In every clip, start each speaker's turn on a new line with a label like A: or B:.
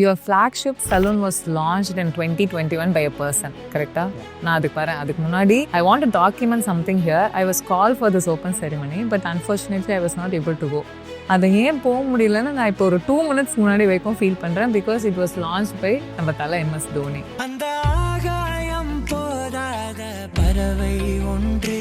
A: your flagship salon was launched in 2021 by a person, correct? நான் அதுக்கு முன்னாடி I want to document something here. I was called for this open ceremony, but unfortunately I was not able to go. அது ஏன் போக முடியலன்னு நான் இப்போ ஒரு 2 minutes முன்னாடி வரைக்கும் ஃபீல் பண்ணுறேன், because it was launched by நம்ம தலை MS தோனி. அந்த ஆகாயம் போதாத பறவை ஒன்று.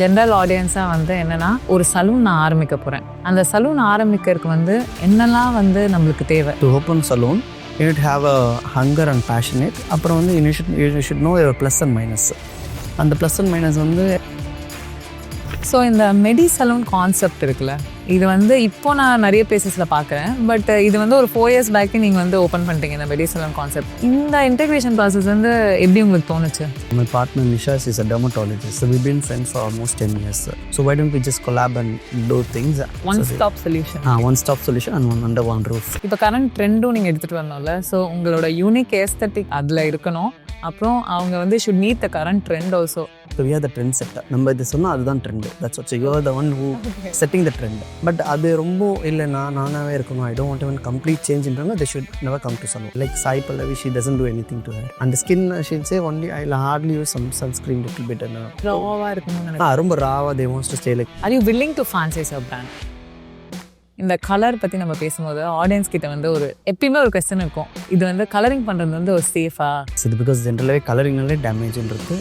A: ஜென்ரல் ஆடியன்ஸாக வந்து என்னென்னா, ஒரு சலூன் நான் ஆரம்பிக்க போகிறேன். அந்த சலூன் ஆரம்பிக்கிறதுக்கு வந்து என்னெல்லாம் வந்து நம்மளுக்கு தேவை?
B: To open salon, you need to have a hunger and passionate. அப்புறம் வந்து you should know your plus and minus. அந்த plus and minus வந்து
A: ஸோ இந்த மெடி சலூன் கான்செப்ட் இருக்குல்ல, இது வந்து இப்போ நான் நிறைய பிளேசஸில் பார்க்குறேன். பட் இது வந்து ஒரு 4 years பேக்கு நீங்கள் வந்து ஓப்பன் பண்ணிட்டீங்க இந்த மெடி சலூன் கான்செப்ட். இந்த இன்டெகிரேஷன் ப்ராசஸ் வந்து எப்படி உங்களுக்கு தோணுச்சு?
B: My partner Nisha is a dermatologist, so we've been friends for almost 10 years. So why don't we just collab and do things?
A: One-stop solution.
B: One-stop solution and one under one roof.
A: இப்போ current ட்ரெண்டும் நீங்கள் எடுத்துகிட்டு வரணும்ல, so உங்களோட unique aesthetic அதில் இருக்கணும். அப்புறம் அவங்க வந்து should meet the current trend also.
B: So we are the trend setter. நம்ம இது சொன்னால் அதுதான் trend. That's what. So you are the one who setting the trend. But அது ரொம்ப இல்லைனா நானாகவே இருக்கணும், I don't want even complete change in they should never come to salon. Like Sai Pallavi, she doesn't do anything to her. And the skin, she'll say only I'll hardly use some sunscreen little bit.
A: ராவாக இருக்கணும்.
B: ரொம்ப ராவா, they wants to stay like.
A: Are you willing to franchise your brand? இந்த colour பற்றி நம்ம பேசும்போது audience கிட்ட வந்து எப்பயுமே ஒரு கொஸ்டின் இருக்கும், இது வந்து கலரிங் பண்ணுறது வந்து ஒரு சேஃபா?
B: இது பிகாஸ் ஜென்ரலாகவே கலரிங்னாலே டேமேஜ்னு இருக்குது.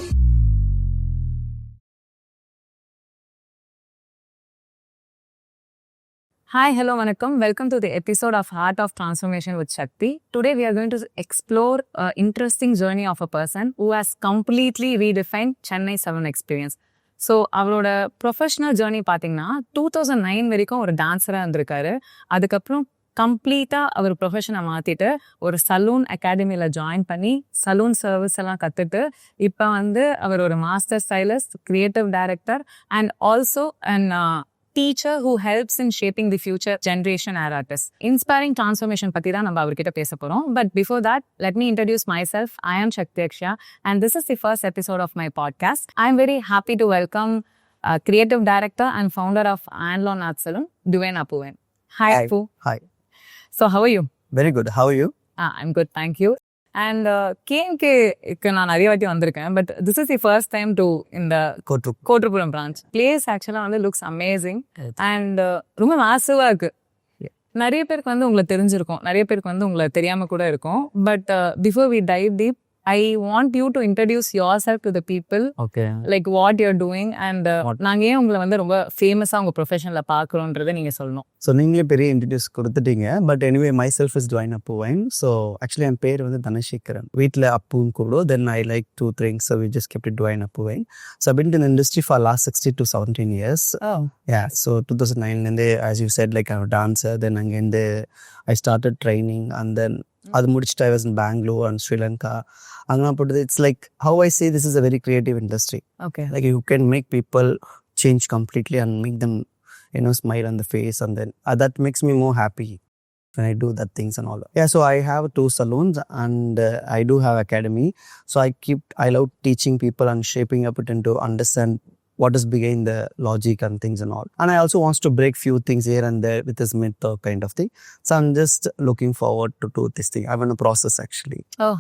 A: Hi, hello, vanakkam. Welcome to the episode of Heart of Transformation with Sakthi. Today we are going to explore an interesting journey of a person who has completely redefined Chennai salon experience. So அவரோட professional journey பார்த்தீங்கன்னா 2009 வரைக்கும் ஒரு டான்ஸராக இருந்திருக்காரு. அதுக்கப்புறம் கம்ப்ளீட்டாக அவர் ப்ரொஃபஷனை மாற்றிட்டு ஒரு salon அகாடமியில் ஜாயின் பண்ணி சலூன் சர்வீஸ் எல்லாம் கற்றுட்டு இப்போ வந்து அவர் ஒரு master stylist, creative director and also and teacher who helps in shaping the future generation hair artists. Inspiring transformation பத்தி தான் நம்ம அவர்கிட்ட பேச போறோம். But before that, let me introduce myself. I am Sakthi and this is the first episode of my podcast. I am very happy to welcome creative director and founder of Salon Art Salon, Dwayne Appu Wayne. Hi, Appu.
B: Hi.
A: So how are you?
B: Very good. How are you?
A: I'm good, thank you. And KMK நான் நிறைய வாட்டி வந்திருக்கேன், but this is the first time to இந்த Kotturpuram branch. Place ஆக்சுவலாக வந்து looks amazing and ரொம்ப மேசிவாக இருக்கு. நிறைய பேருக்கு வந்து உங்களை தெரிஞ்சிருக்கும், நிறைய பேருக்கு வந்து உங்களை தெரியாமல் கூட இருக்கும். But before we dive deep, I want you to introduce yourself to the people.
B: Okay.
A: Like what you're doing and நாங்க ஏன் உங்களை வந்து ரொம்ப ஃபேமஸாக உங்கள் ப்ரொஃபஷனில் பார்க்குறோன்றதை நீங்கள் சொல்லணும்.
B: ஸோ நீங்களே பெரிய இன்ட்ரடியூஸ் கொடுத்துட்டீங்க. But anyway myself is Dwayne Appu Wayne. So actually என் பேர் வந்து Dhanasekhaaran. வீட்டில் அப்புன்னு கூப்பிடுவோம். Then I like 2 things. So we just kept it Dwayne Appu Wayne. So I've been in the industry for last 16 to 17 years.
A: Oh.
B: Yeah. So 2009 as you said, like I'm a dancer. Then அங்கேருந்து I started training and then அது முடிச்சுட்டு I was in Bangalore and Sri Lanka. அங்கெல்லாம் போட்டது it's like how I say this is a very creative industry.
A: Okay.
B: Like you can make people change completely and make them smile on the face, and then that makes me more happy when I do that things and all. Yeah, so I have 2 salons and I do have academy. So I love teaching people and shaping up it into understand what is behind the logic and things and all. And I also want to break few things here and there with this myth kind of thing. So I'm just looking forward to do this thing. I'm in a process actually.
A: Oh.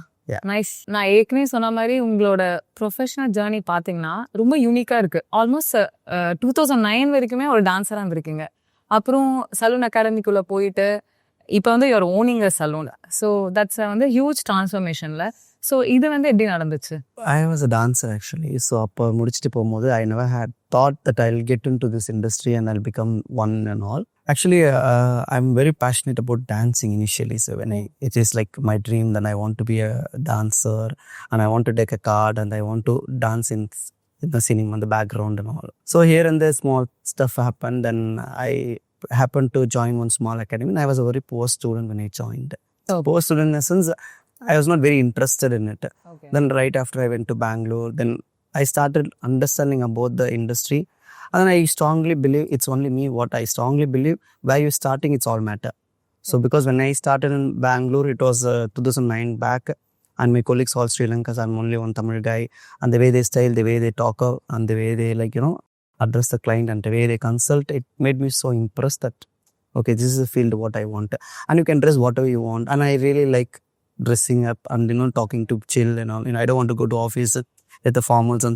A: Nice. நான் ஏற்கனவே சொன்ன மாதிரி உங்களோட professional journey பார்த்தீங்கன்னா ரொம்ப யூனிக்காக இருக்குது. Almost 2009 வரைக்குமே ஒரு டான்ஸராக இருந்திருக்கீங்க. அப்புறம் சலூன் அகாடமிக்குள்ளே போயிட்டு இப்போ வந்து your owning a salon. So that's வந்து ஹியூஜ் ட்ரான்ஸ்ஃபர்மேஷனில். ஸோ இது வந்து எப்படி நடந்துச்சு?
B: I was a dancer actually. So அப்போ முடிச்சுட்டு போகும்போது I never had thought that I'll get into this industry and I'll become one and all. Actually, I'm very passionate about dancing initially. So when it is like my dream, then I want to be a dancer and I want to take a card and I want to dance in the singing on the background and all. So here and there small stuff happened. Then I happened to join one small academy and I was a very poor student when I joined.
A: Oh.
B: Poor student in the sense I was not very interested in it.
A: Okay.
B: Then right after I went to Bangalore, then I started understanding about the industry. And I strongly believe it's only me what I strongly believe where you're starting it's all matter. So because when I started in Bangalore it was 2009 back and my colleagues all Sri Lankas, I'm only one Tamil guy, and the way they style, the way they talk and the way they address the client and the way they consult, it made me so impressed that okay, this is the field what I want, and you can dress whatever you want, and I really like dressing up and talking to chill and all. I don't want to go to office at the formals and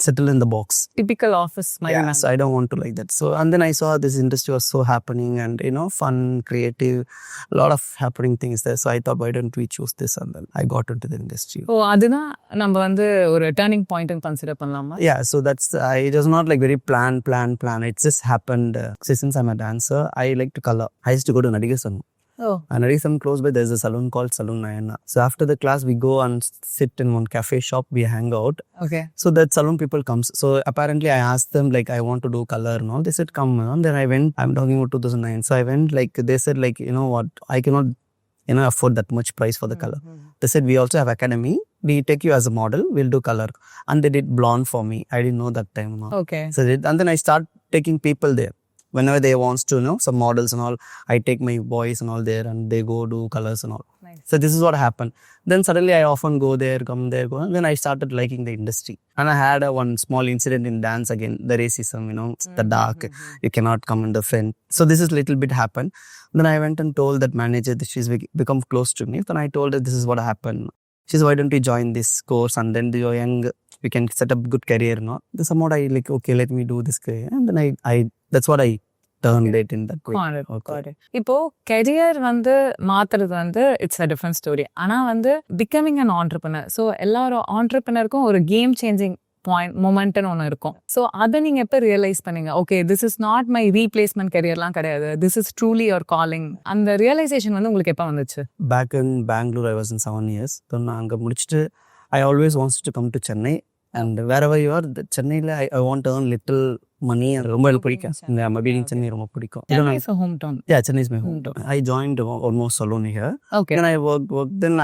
B: settle in the box.
A: Typical office
B: Yeah, so I don't want to like that. So and then I saw this industry was so happening and fun, creative, a lot of happening things there. So I thought, why don't we choose this? And then I got into the industry.
A: ஓ அதுதான் நம்ம வந்து ஒரு turning point consider பண்ணலாமா?
B: Yeah, so it was not like very plan. It just happened. Since I'm a dancer, I like to color. I used to go to Nadigasan.
A: Oh.
B: And Nadigasan close by, there's a salon called Salon. So after the class, we go and sit in one cafe shop. We hang out.
A: Okay.
B: So that salon people comes. So apparently I asked them like, I want to do color and all. They said, come on. Then I went. I'm talking about 2009. So I went like, they said like, you know what, I cannot afford that much price for the color. They said, we also have academy. We take you as a model. We'll do color. And they did blonde for me. I didn't know that time. No.
A: Okay.
B: So and then I start taking people there. Whenever they wants to know some models and all, I take my boys and all there and they go do colors and all.
A: Nice.
B: So this is what happened. Then suddenly I often go there, come there, go. And then I started liking the industry. And I had one small incident in dance again, the racism, the dark, you cannot come in the front. So this is little bit happened. Then I went and told that manager that she's become close to me. Then I told her this is what happened. She said, why don't you join this course and then you're young, we can set up good career. Then somewhat I like, okay, let me do this career. And then I that's what I turned it in that way.
A: Got it. இப்போ career வந்து மாத்துறது வந்து it's a different story. ஆனா வந்து becoming an entrepreneur, so எல்லாரும் ஆண்டர்பிரினருக்கும் ஒரு game changing point மொமெண்ட்னு ஒன்று இருக்கும். ஸோ அதை நீங்கள் எப்போ ரியலைஸ் பண்ணீங்க? Okay, this is not my replacement கெரியர்லாம் கிடையாது, this is truly your calling. அந்த ரியலைசேஷன் வந்து உங்களுக்கு எப்போ வந்துச்சு?
B: Back in Bangalore, I was in 7 years. Then அங்கே முடிச்சுட்டு I always wanted to come to Chennai. And wherever you are, சென்னையில் I want to earn little money. ரொம்ப பிடிக்கும். இந்த மபிலிங் சென்னை ரொம்ப பிடிக்கும்.
A: Chennai is a hometown.
B: Yeah, Chennai is my hometown. I joined almost Salon here.
A: Okay.
B: Then I worked. Then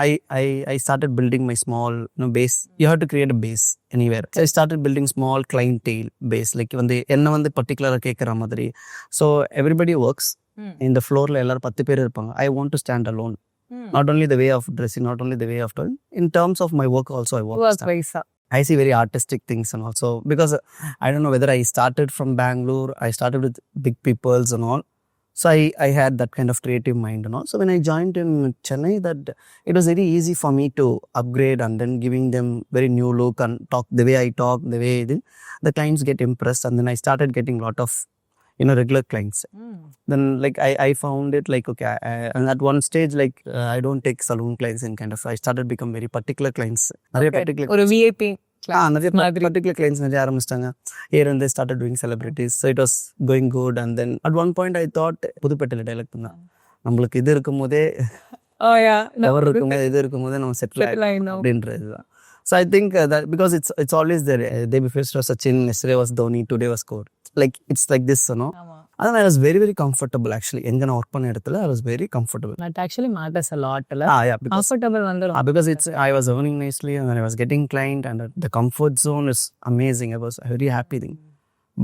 B: I started building my small base. You have to create a base anywhere. So I started building small clientele base. Like வந்து என்ன வந்து பர்டிகுலராக கேட்குற மாதிரி. So everybody works. இந்த ஃப்ளோரில் எல்லாரும் 10 பேர் இருப்பாங்க. I want to stand alone. Not only the way of dressing, not only the way of doing. In terms of my work also, I work. I see very artistic things and also because I don't know whether I started from Bangalore, I started with big peoples and all. So I had that kind of creative mind and all. So when I joined in Chennai, that it was very easy for me to upgrade and then giving them very new look and talk the way I talk, the way the clients get impressed. And then I started getting a lot of regular clients. Then like I found it like, okay, and at one stage like I don't take salon clients in kind of, I started become very particular clients.
A: ஒரு VIP
B: நிறைய particular clients நிறைய ஆரம்பிச்சிட்டாங்க. Here and they started doing celebrities. So it was going good. And then at one point I thought, புதுப்பேட்டையில் dialogue பண்ணேன், நம்மளுக்கு இது இருக்கும் போதே எவர் இருக்கும்போது இது இருக்கும் போதே நம்ம செட்டில் ஆகிடும் அப்படின்றது தான். So I think that because it's always there. Day before it was Sachin, yesterday was Dhoni, today was Kaur. Like it's like this, And then I was very, very comfortable actually. எங்க நான் work பண்ண இடத்துல I was very comfortable.
A: That actually matters a lot.
B: Yeah, because
A: comfortable வந்துரும்.
B: Because I was earning nicely and I was getting client and the comfort zone is amazing. I was a very happy thing.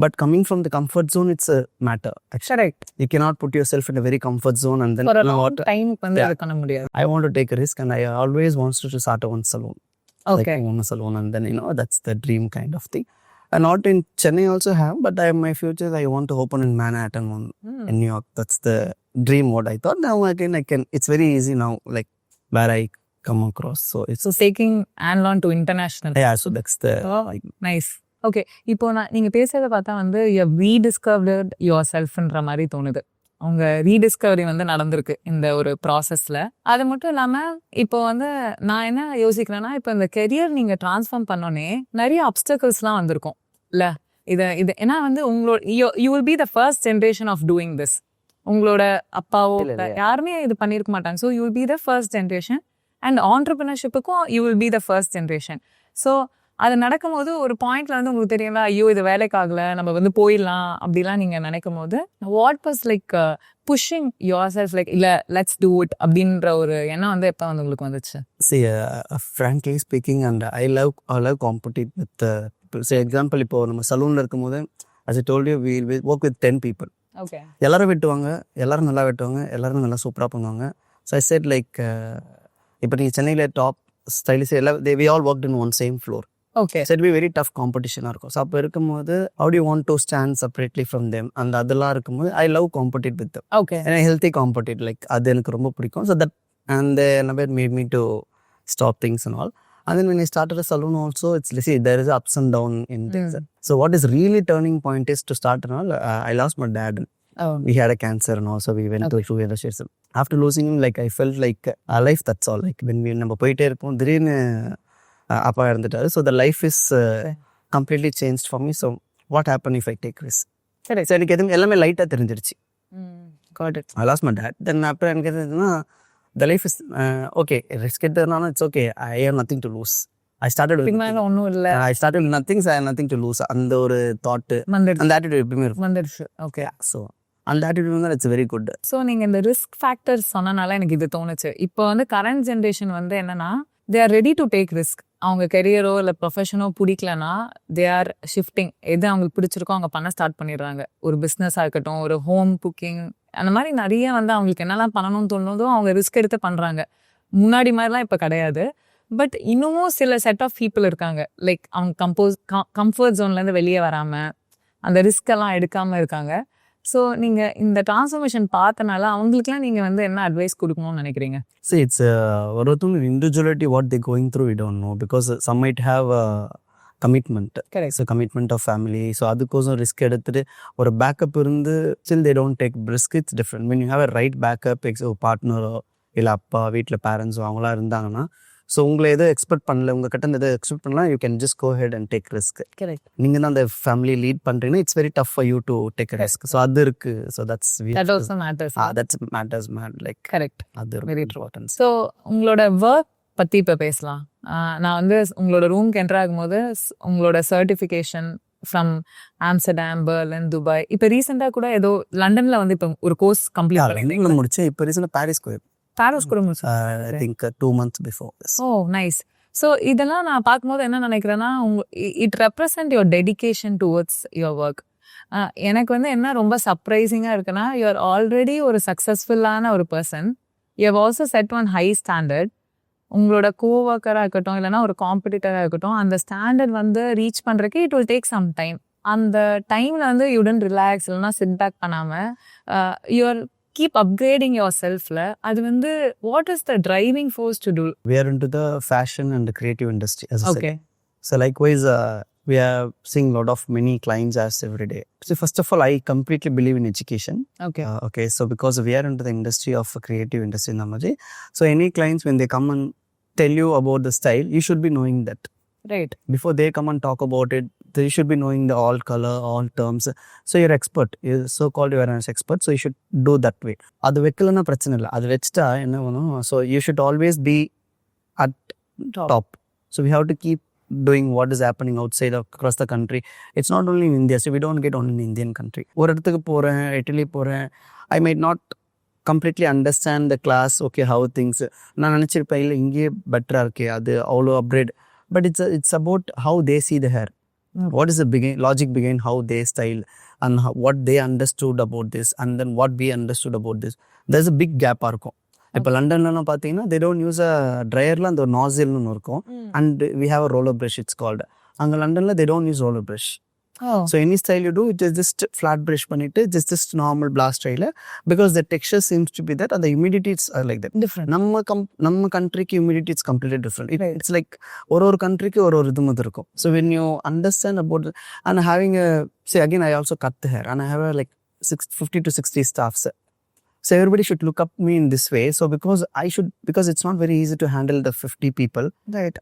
B: But coming from the comfort zone, it's a matter.
A: Correct.
B: You cannot put yourself in a very comfort zone and then
A: for a long time வந்து அது பண்ண முடியாது.
B: I want to take a risk and I always wanted to start a one salon.
A: Okay.
B: Like own a salon and then that's the dream kind of thing. And not in Chennai also have, but my future I want to open in Manhattan one in New York. That's the dream what I thought. Now again I can, it's very easy now like where I come across. So it's
A: taking Anlon to international.
B: Yeah, so that's the
A: nice. Okay, இப்போ நீங்க பேசுறத பார்த்தா வந்து you have rediscovered yourselfன்ற மாதிரி தோணுது. அவங்க ரீடிஸ்கவரி வந்து நடந்திருக்கு இந்த ஒரு ப்ராசஸ்ல. அது மட்டும் இல்லாம இப்போ வந்து நான் என்ன யோசிக்கிறேன்னா, இப்போ இந்த கெரியர் நீங்க டிரான்ஸ்ஃபார்ம் பண்ணோன்னே நிறைய அப்டக்கிள்ஸ்லாம் வந்திருக்கும் இல்ல? இது ஏன்னா வந்து உங்களோட you will be the first generation of doing this. உங்களோட அப்பாவோ யாருமே இது பண்ணியிருக்க மாட்டாங்க. So you will be the first generation and ஆண்டர்பிரினர்ஷிப்புக்கும் you will be the first generation. So அது நடக்கும்போது ஒரு பாயிண்ட்ல வந்து உங்களுக்கு தெரியல, ஐயோ இது வேலைக்கு ஆகல, நம்ம வந்து போயிடலாம் அப்படிலாம் நீங்க நினைக்கும் போது what was like pushing your self like இல்ல லெட்ஸ் டூ இட் அப்படின்ற ஒரு எண்ணம் வந்து எப்போ வந்து உங்களுக்கு வந்துச்சு?
B: See, frankly speaking, and I love compete with people. Say example, இப்போ நம்ம சலூன்ல இருக்கும்போது as I told you, we will work with 10 people.
A: Okay.
B: எல்லாரும் வெட்டுவாங்க, எல்லாரும் நல்லா வெட்டுவாங்க, எல்லாரும் நல்லா சூப்பரா பண்ணுவாங்க. So I said like இப்போ நீங்க சென்னையில டாப் ஸ்டைலிஷ் எல்லாம் we all worked in one same floor.
A: Okay
B: So it'll be very tough competition இருக்கும். ஸோ அப்போ இருக்கும்போது how do you want to stand separately from them அந்த அதெல்லாம் இருக்கும்போது I love compete with them.
A: Okay
B: And I healthy compete like அது எனக்கு ரொம்ப பிடிக்கும். So that and never made me to stop things and all. And then when I started a salon also, it's see there is ups and down in things. So what is really turning point is to start and all. I lost my dad. We had a cancer and also we went through 2 years. After losing him, like I felt like a life, that's all. Like when we நம்ம போயிட்டே இருப்போம் திடீர்னு அப்பா இறந்துட்டாரு. So the life is completely changed for me. So what happened if I take risk?
A: சரி
B: So எனக்கு எதுவும் எல்லாமே லைட்டாக தெரிஞ்சிருச்சு.
A: Got it
B: I lost my dad. Then அப்புறம் எனக்கு எதுனா the life is okay. Risk எடுத்ததுனால it's okay. I have nothing to lose. I started with
A: மேலே ஒன்றும் இல்லை
B: I started with nothing. So I have nothing to lose. அந்த ஒரு thought
A: வந்துடுச்சு
B: அந்த attitude எப்பவுமே இருக்கும்.
A: வந்துடுச்சு ஓகே
B: So அந்த attitude வந்து it's very good.
A: ஸோ நீங்கள் இந்த ரிஸ்க் ஃபேக்டர்ஸ் சொன்னனால எனக்கு இது தோணுச்சு. இப்போ வந்து கரண்ட் ஜென்ரேஷன் வந்து என்னன்னா they are ready to take risk. அவங்க கெரியரோ இல்லை ப்ரொஃபஷனோ பிடிக்கலனா தே ஆர் ஷிஃப்டிங். எது அவங்களுக்கு பிடிச்சிருக்கோ அவங்க பண்ண ஸ்டார்ட் பண்ணிடுறாங்க. ஒரு பிஸ்னஸாக இருக்கட்டும், ஒரு ஹோம் குக்கிங், அந்த மாதிரி நிறைய வந்து அவங்களுக்கு என்னெல்லாம் பண்ணணும்னு தோணுதோ அவங்க ரிஸ்க் எடுத்து பண்ணுறாங்க. முன்னாடி மாதிரிலாம் இப்போ கிடையாது. பட் இன்னமும் சில செட் ஆஃப் பீப்புள் இருக்காங்க. லைக் அவங்க கம்ஃபர்ட் ஜோன்லேருந்து வெளியே வராமல் அந்த ரிஸ்கெல்லாம் எடுக்காமல் இருக்காங்க. ஸோ நீங்கள் இந்த டிரான்ஸ்ஃபர்மேஷன் பார்த்தனால அவங்களுக்குலாம் நீங்கள் வந்து என்ன அட்வைஸ் கொடுக்கணும்னு நினைக்கிறீங்க?
B: See, it's ஒருத்தவங்க individuality what they going through we don't know because some might have commitment.
A: Correct.
B: So commitment of family. So அதுக்கோசம் ரிஸ்க் எடுத்துட்டு ஒரு பேக்கப் இருந்து still they don't take risk. It's different. When you have a right backup, பார்ட்னரோ இல்லை அப்பா வீட்டில் பேரண்ட்ஸோ அவங்களாம் இருந்தாங்கன்னா so உங்களை எதோ எக்ஸ்பெக்ட் பண்ணல, உங்கள் கிட்ட எதோ எக்ஸ்பெக்ட் பண்ணலாம், you can just go ahead and take risk.
A: Correct.
B: நீங்கள் தான் அந்த ஃபேமிலி லீட் பண்ணுறீங்கன்னா it's very tough for you to take risk. So அது இருக்கு. So that's matters like
A: correct.
B: அது
A: வெரி இம்பார்ட்டன்ட். ஸோ உங்களோட ஒர்க் பற்றி இப்போ பேசலாம். நான் வந்து உங்களோட ரூம்க்கு என்டர் ஆகும்போது உங்களோட certification from Amsterdam, Berlin, Dubai, இப்போ ரீசெண்டாக கூட ஏதோ லண்டனில் வந்து இப்போ ஒரு கோர்ஸ் கம்ப்ளீட் பண்ணி
B: முடிச்சேன். இப்போ ரீசெண்டாக பாரிஸ்
A: கூட
B: I think 2 months before this.
A: O nice. So இதெல்லாம் நான் பார்க்கும்போது என்ன நினைக்கிறேன்னா it represent your dedication towards your work. எனக்கு வந்து என்ன ரொம்ப சர்ப்ரைசிங்காக இருக்குன்னா யூஆர் ஆல்ரெடி ஒரு சக்ஸஸ்ஃபுல்லான ஒரு person. You have also set one high standard. உங்களோட கோவர்க்கராக இருக்கட்டும் இல்லைனா ஒரு காம்படிட்டராக இருக்கட்டும், அந்த ஸ்டாண்டர்ட் வந்து ரீச் பண்ணுறதுக்கு it will take some time. அந்த டைமில் வந்து யூ டோன்ட் ரிலாக்ஸ் இல்லைனா சிட் பேக் பண்ணாமல் you're keep upgrading yourself la. அது வந்து what is the driving force to do?
B: We are into the fashion and the creative industry as I
A: okay
B: said. So likewise we are seeing a lot of many clients as every day. So first of all I completely believe in education. Okay so because we are into the industry of creative industry namaji, so any clients when they come and tell you about the style, you should be knowing that
A: right
B: before they come and talk about it. They should be knowing the all color, all terms. So you're expert. You're so called you are an expert. So you should do that way. அது வைக்கலன்னா பிரச்சனை இல்லை. அது வச்சுட்டா என்ன பண்ணும்? So you should always be at top. So we have to keep doing what is happening outside across the country. It's not only in India. So we don't get only in Indian country. ஒரு இடத்துக்கு போகிறேன், இட்டலி போகிறேன், I might not completely understand the class, okay, how things. நான் நினச்சிருப்பேன் இல்லை இங்கேயே பெட்டராக இருக்கே, அது அவ்வளோ upgrade. But it's about how they see the hair. What is the logic behind how they style and what they understood about this and then what we understood about this. There's a big gap இருக்கும். இப்போ லண்டன்லாம் பார்த்தீங்கன்னா they don't use a dryerல அந்த ஒரு nozzle இருக்கும் and we have a roller brush it's called. அங்கே லண்டனில் they don't use roller brush. So any style you do it is just flat brush பண்ணிட்டு just normal blast style because the texture seems to be that and the humidity it's like that
A: different.
B: நம்ம countryக்கு humidity it's completely different. It's like ஒரு countryக்கு ஒரு இதும் இருக்கும். So when you understand about and having a say again I also cut the hair and I have a like 50 to 60 staffs. So everybody should look up me in this way. So because it's not very easy to handle the 50 people. Right.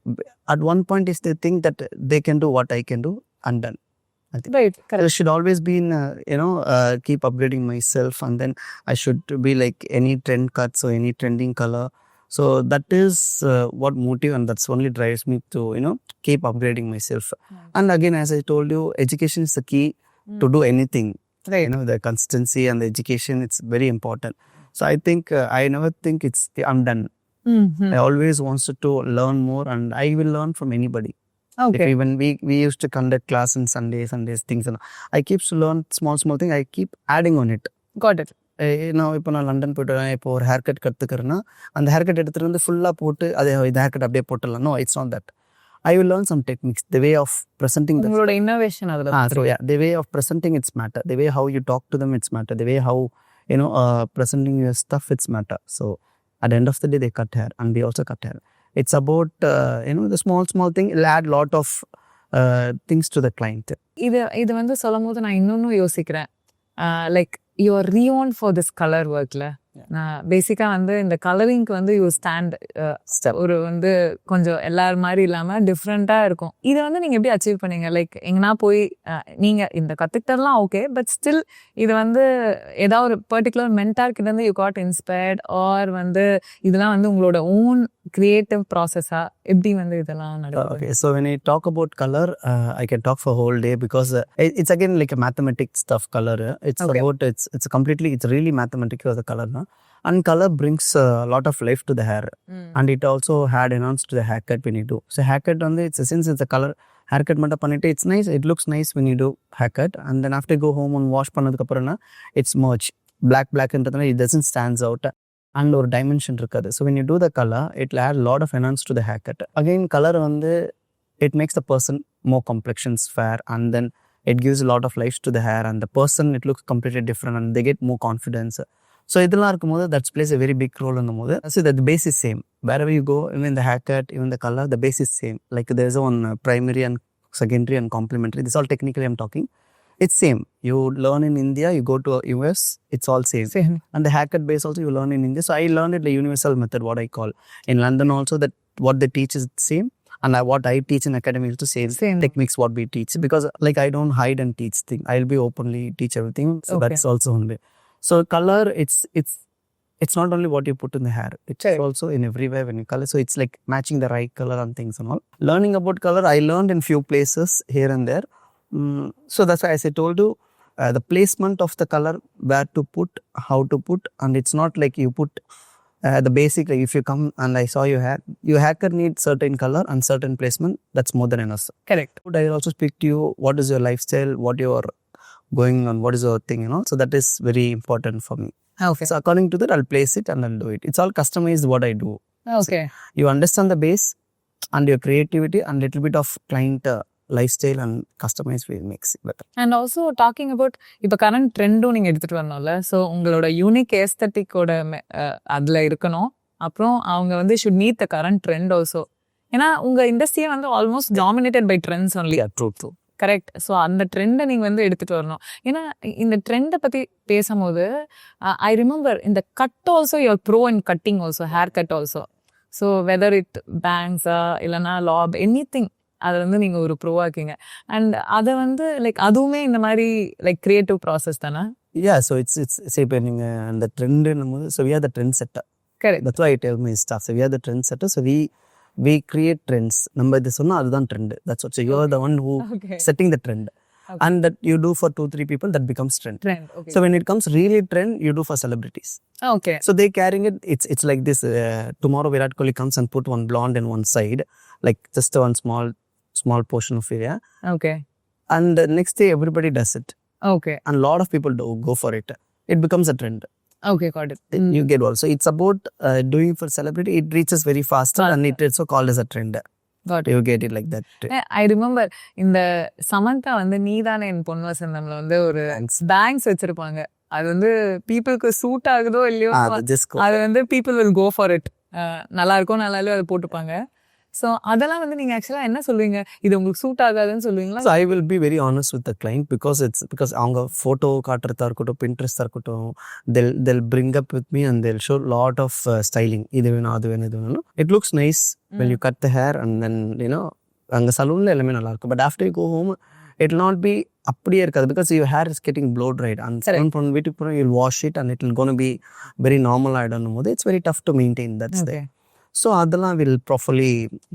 B: At one point is they think that they can do what I can do and done. I think.
A: Right, correct.
B: I should always be in, keep upgrading myself and then I should be like any trend cuts or any trending color. So that is what motive and that's only drives me to, keep upgrading myself. And again, as I told you, education is the key to do anything.
A: Right.
B: The consistency and the education, it's very important. So I think, I never think I'm done. I always wanted to learn more and I will learn from anybody.
A: Okay.
B: Even we used to conduct class on Sundays things and I keep to learn small thing. I keep adding on it.
A: Got it.
B: இப்போ நான் London போய்ட்டு இப்போ ஒரு hair cut கற்றுக்கிறேன்னா அந்த hair cut எடுத்துகிட்டு வந்து ஃபுல்லாக போட்டு அதை இந்த ஹேர் கட் அப்படியே போட்டுடலாம். No it's not that. I will learn some techniques, the way of presenting the
A: உங்களோட இன்னோவேஷன் அதுல
B: so yeah, the way of presenting it's matter, the way how you talk to them it's matter, the way how presenting your stuff it's matter. So at the end of the day they cut hair and we also cut hair. It's about the small thing will add lot of things to the client.
A: இது வந்து சொல்லும் போது நான் இன்னொன்னு யோசிக்கிறேன், like your reason for this colour ஒர்க்ல. பேசிக்கா வந்து இந்த கலரிங்க்கு வந்து யூ ஸ்டாண்ட் ஒரு வந்து கொஞ்சம் எல்லாரும் மாதிரி இல்லாம டிஃப்ரெண்டா இருக்கும். இதை வந்து நீங்க எப்படி அச்சீவ் பண்ணீங்க? லைக் எங்கன்னா போய் நீங்க இந்த கத்துக்கிட்டதெல்லாம் ஓகே, பட் ஸ்டில் இது வந்து ஏதாவது ஒரு பர்டிகுலர் மென்டார் கிட்ட இருந்து யூ காட் இன்ஸ்பயர்ட் ஆர் வந்து இதெல்லாம் வந்து உங்களோட ஓன் கிரியேட்டிவ் ப்ராசஸா எப்படி வந்து இதெல்லாம் நடக்கும்?
B: Okay, so when I talk about color, I can talk for whole day because it's again like a mathematics stuff. Color, it's about it's really mathematical the color, no? And color brings a lot of life to the hair, and it also had enhanced to the haircut when you do. So haircut on the since it's a color haircut mata pannite, it's nice, it looks nice when you do haircut, and then after you go home and wash pannadukku apparana it's merge black என்றதுனால it doesn't stands out and ஒரு dimension இருக்காது. So when you do the color it will add a lot of enhance to the haircut. Again color வந்து it makes the person more complexions fair, and then it gives a lot of life to the hair, and the person it looks completely different and they get more confidence. So இதெல்லாம் இருக்கும்போது that plays a very big role in the mode. So that the base is same wherever you go, even the haircut, even the color, the base is same. Like there's one primary and secondary and complementary. This all technically I'm talking. It's same. You learn in India, you go to US, it's all same. And the haircut base also you learn in India. So I learned it the universal method, what I call. In London also that what they teach is same. And what I teach in academy is the same techniques what we teach. Because like I don't hide and teach things. I'll be openly teach everything. So that's also only. So color, it's not only what you put in the hair. It's also in everywhere when you color. So it's like matching the right color and things and all. Learning about color, I learned in few places here and there. So that's why as I told you, the placement of the color, where to put, how to put, and it's not like you put the basic, like if you come and I saw your haircut needs certain color and certain placement, that's more than enough.
A: Correct.
B: I also speak to you, what is your lifestyle, what you are going on, what is your thing, so that is very important for me.
A: Okay.
B: So according to that, I'll place it and I'll do it. It's all customized what I do.
A: Okay.
B: So you understand the base and your creativity and little bit of client lifestyle and customize will makes it better.
A: And also talking about இப்போ current ட்ரெண்டும் நீங்கள் எடுத்துகிட்டு வரணும்ல, so உங்களோட unique ஏஸ்தட்டிக்கோட அதில் இருக்கணும். அப்புறம் அவங்க வந்து should meet the current trend also. ஏன்னா உங்கள் இண்டஸ்ட்ரியே வந்து almost dominated by trends only.
B: True.
A: Correct. So அந்த ட்ரெண்டை நீங்கள் வந்து எடுத்துகிட்டு வரணும். ஏன்னா இந்த ட்ரெண்டை பற்றி பேசும்போது ஐ ரிமெம்பர் இந்த cut also your brow in cutting also, hair cut also. So whether it பேங்க்ஸா இல்லைனா லாப் எனி திங், அதை வந்து நீங்கள் ஒரு ப்ரோவா இருக்கீங்க. அண்ட் அதை வந்து லைக் அதுவுமே இந்த மாதிரி லைக் கிரியேட்டிவ் ப்ராசஸ் தானே?
B: So it's say இப்போ நீங்கள் அந்த ட்ரெண்டுன்னும் போது, so we are the trend setter.
A: Correct.
B: That's why I tell my staff, so we are the trend setter. So we create trends. நம்ம இது சொன்னா அதுதான் trend. That's what. So you are the one who setting the trend. And that you do for 2-3 people, that becomes trend.
A: Okay.
B: So when it comes really trend, you do for celebrities.
A: Okay.
B: So they carrying it. It's like this. Tomorrow Virat Kohli comes and put one blonde in one side, like just one small portion of area.
A: Okay.
B: And the next day everybody does it.
A: Okay.
B: And a lot of people do go for it. It becomes a trend.
A: Okay, got it.
B: You get also. It's about doing for celebrity. It reaches very faster and it is so called as a trend.
A: Got it.
B: You get it like that.
A: I remember இந்த சமந்தா வந்து நீதானே என் பொன் வசந்தம்ல வந்து ஒரு banks வச்சிருப்பாங்க. அது வந்து பீப்புளுக்கு suit ஆகுதோ இல்லையோ, அது வந்து people will go for it. நல்லா இருக்கோ நல்லா இல்லையோ அதை போட்டுப்பாங்க. ஸோ அதெல்லாம் வந்து நீங்கள் ஆக்சுவலாக என்ன சொல்லுவீங்க? இது உங்களுக்கு சூட் ஆகாதுன்னு சொல்லுவீங்களா?
B: So I will be very honest with the client because அவங்க ஃபோட்டோ காட்டுறதா இருக்கட்டும், பின்ட்ரெஸ்டாக இருக்கட்டும், they'll bring up with me and they'll show lot of styling. இது வேணும் அது வேணும் இது வேணும். It looks nice when you cut the hair and then அங்கே சலூனில் எல்லாமே நல்லா இருக்கும். But after you go home, it will not be அப்படியே இருக்காது because your hair is getting blow dried. And from வீட்டுக்கு போனால் you'll wash it and it will going to be very normal ஆகிடும் போது it's very tough to maintain. That's there. So அதெல்லாம் will properly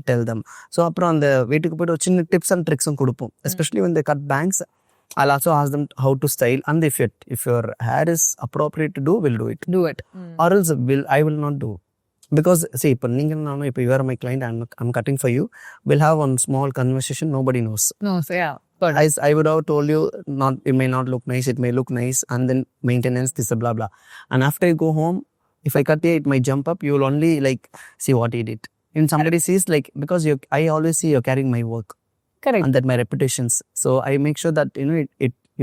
B: tell them. So அப்புறம் அந்த வீட்டுக்கு போய்ட்டு ஒரு சின்ன டிப்ஸ் அண்ட் ட்ரிக்ஸும் கொடுப்போம். Especially when they cut bangs, I'll also ask them how to style, and if your hair is appropriate to do, we'll do it. Or else I will not do. Because see, இப்போ நீங்கள் நானும் இப்போ you are my client, I'm cutting for you, we'll have one small conversation, nobody knows.
A: No, so yeah. But
B: I would have told you, it may not look nice, it may look nice, and then maintenance, this blah blah. And after you go home, if I cut here, it might jump up. You will only like see what he did. When somebody sees like, because I always see you're carrying my work
A: Correct.
B: and that my reputations. So I make sure that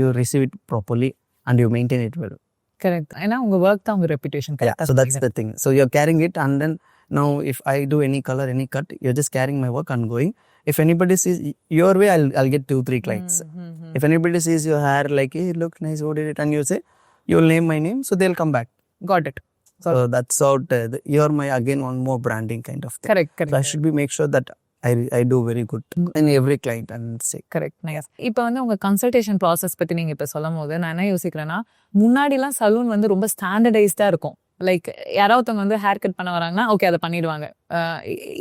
B: you receive it properly and you maintain it well.
A: Correct. ஏன்னா உங்க work தான் உங்க reputation.
B: Yeah. So that's the thing. So you're carrying it, and then now if I do any color, any cut, you're just carrying my work and going. If anybody sees your way, I'll get 2-3 clients. If anybody sees your hair like, hey, look nice, who did it? And you say, you'll name my name, so they'll come back.
A: Got it.
B: So that's out. You're my again one more branding kind of thing.
A: Correct.
B: So I should be make sure that I do very good in every client and say.
A: Correct. Nice. இப்போ வந்து உங்க consultation process பத்தி நீங்க இப்போ சொல்லும் போது நான் என்ன யோசிக்கிறேன்னா, முன்னாடிலாம் சலூன் வந்து ரொம்ப ஸ்டாண்டர்டைஸ்டா இருக்கும். லைக் யாராவது ஒருத்தவங்க வந்து ஹேர் கட் பண்ண வராங்கன்னா ஓகே அதை பண்ணிடுவாங்க.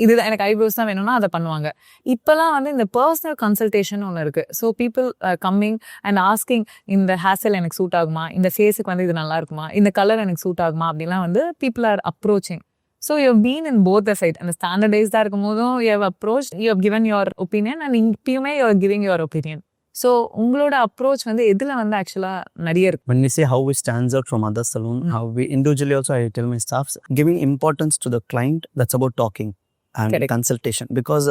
A: இதுதான் எனக்கு ஐப்ரோஸ் தான் வேணும்னா அதை பண்ணுவாங்க. இப்போலாம் வந்து இந்த பர்சனல் கன்சல்டேஷன் ஒன்று இருக்கு. So people coming and asking, இந்த ஹேர் ஸ்டைல் எனக்கு சூட் ஆகுமா, இந்த ஃபேஸுக்கு வந்து இது நல்லா இருக்குமா, இந்த கலர் எனக்கு சூட் ஆகுமா அப்படிலாம் வந்து people are approaching. So you have been in both the side. And the standardized இருக்கும்போதும் you have approached, you have given your opinion, and இப்பயுமே you are giving your opinion. So உங்களோட approach வந்து எதுல வந்து ஆக்சுவலா நிறைய இருக்கு?
B: When we say how we stands out from other salon, how we individually also, I tell my staffs, giving importance to the client, that's about talking and
A: Correct.
B: consultation. Because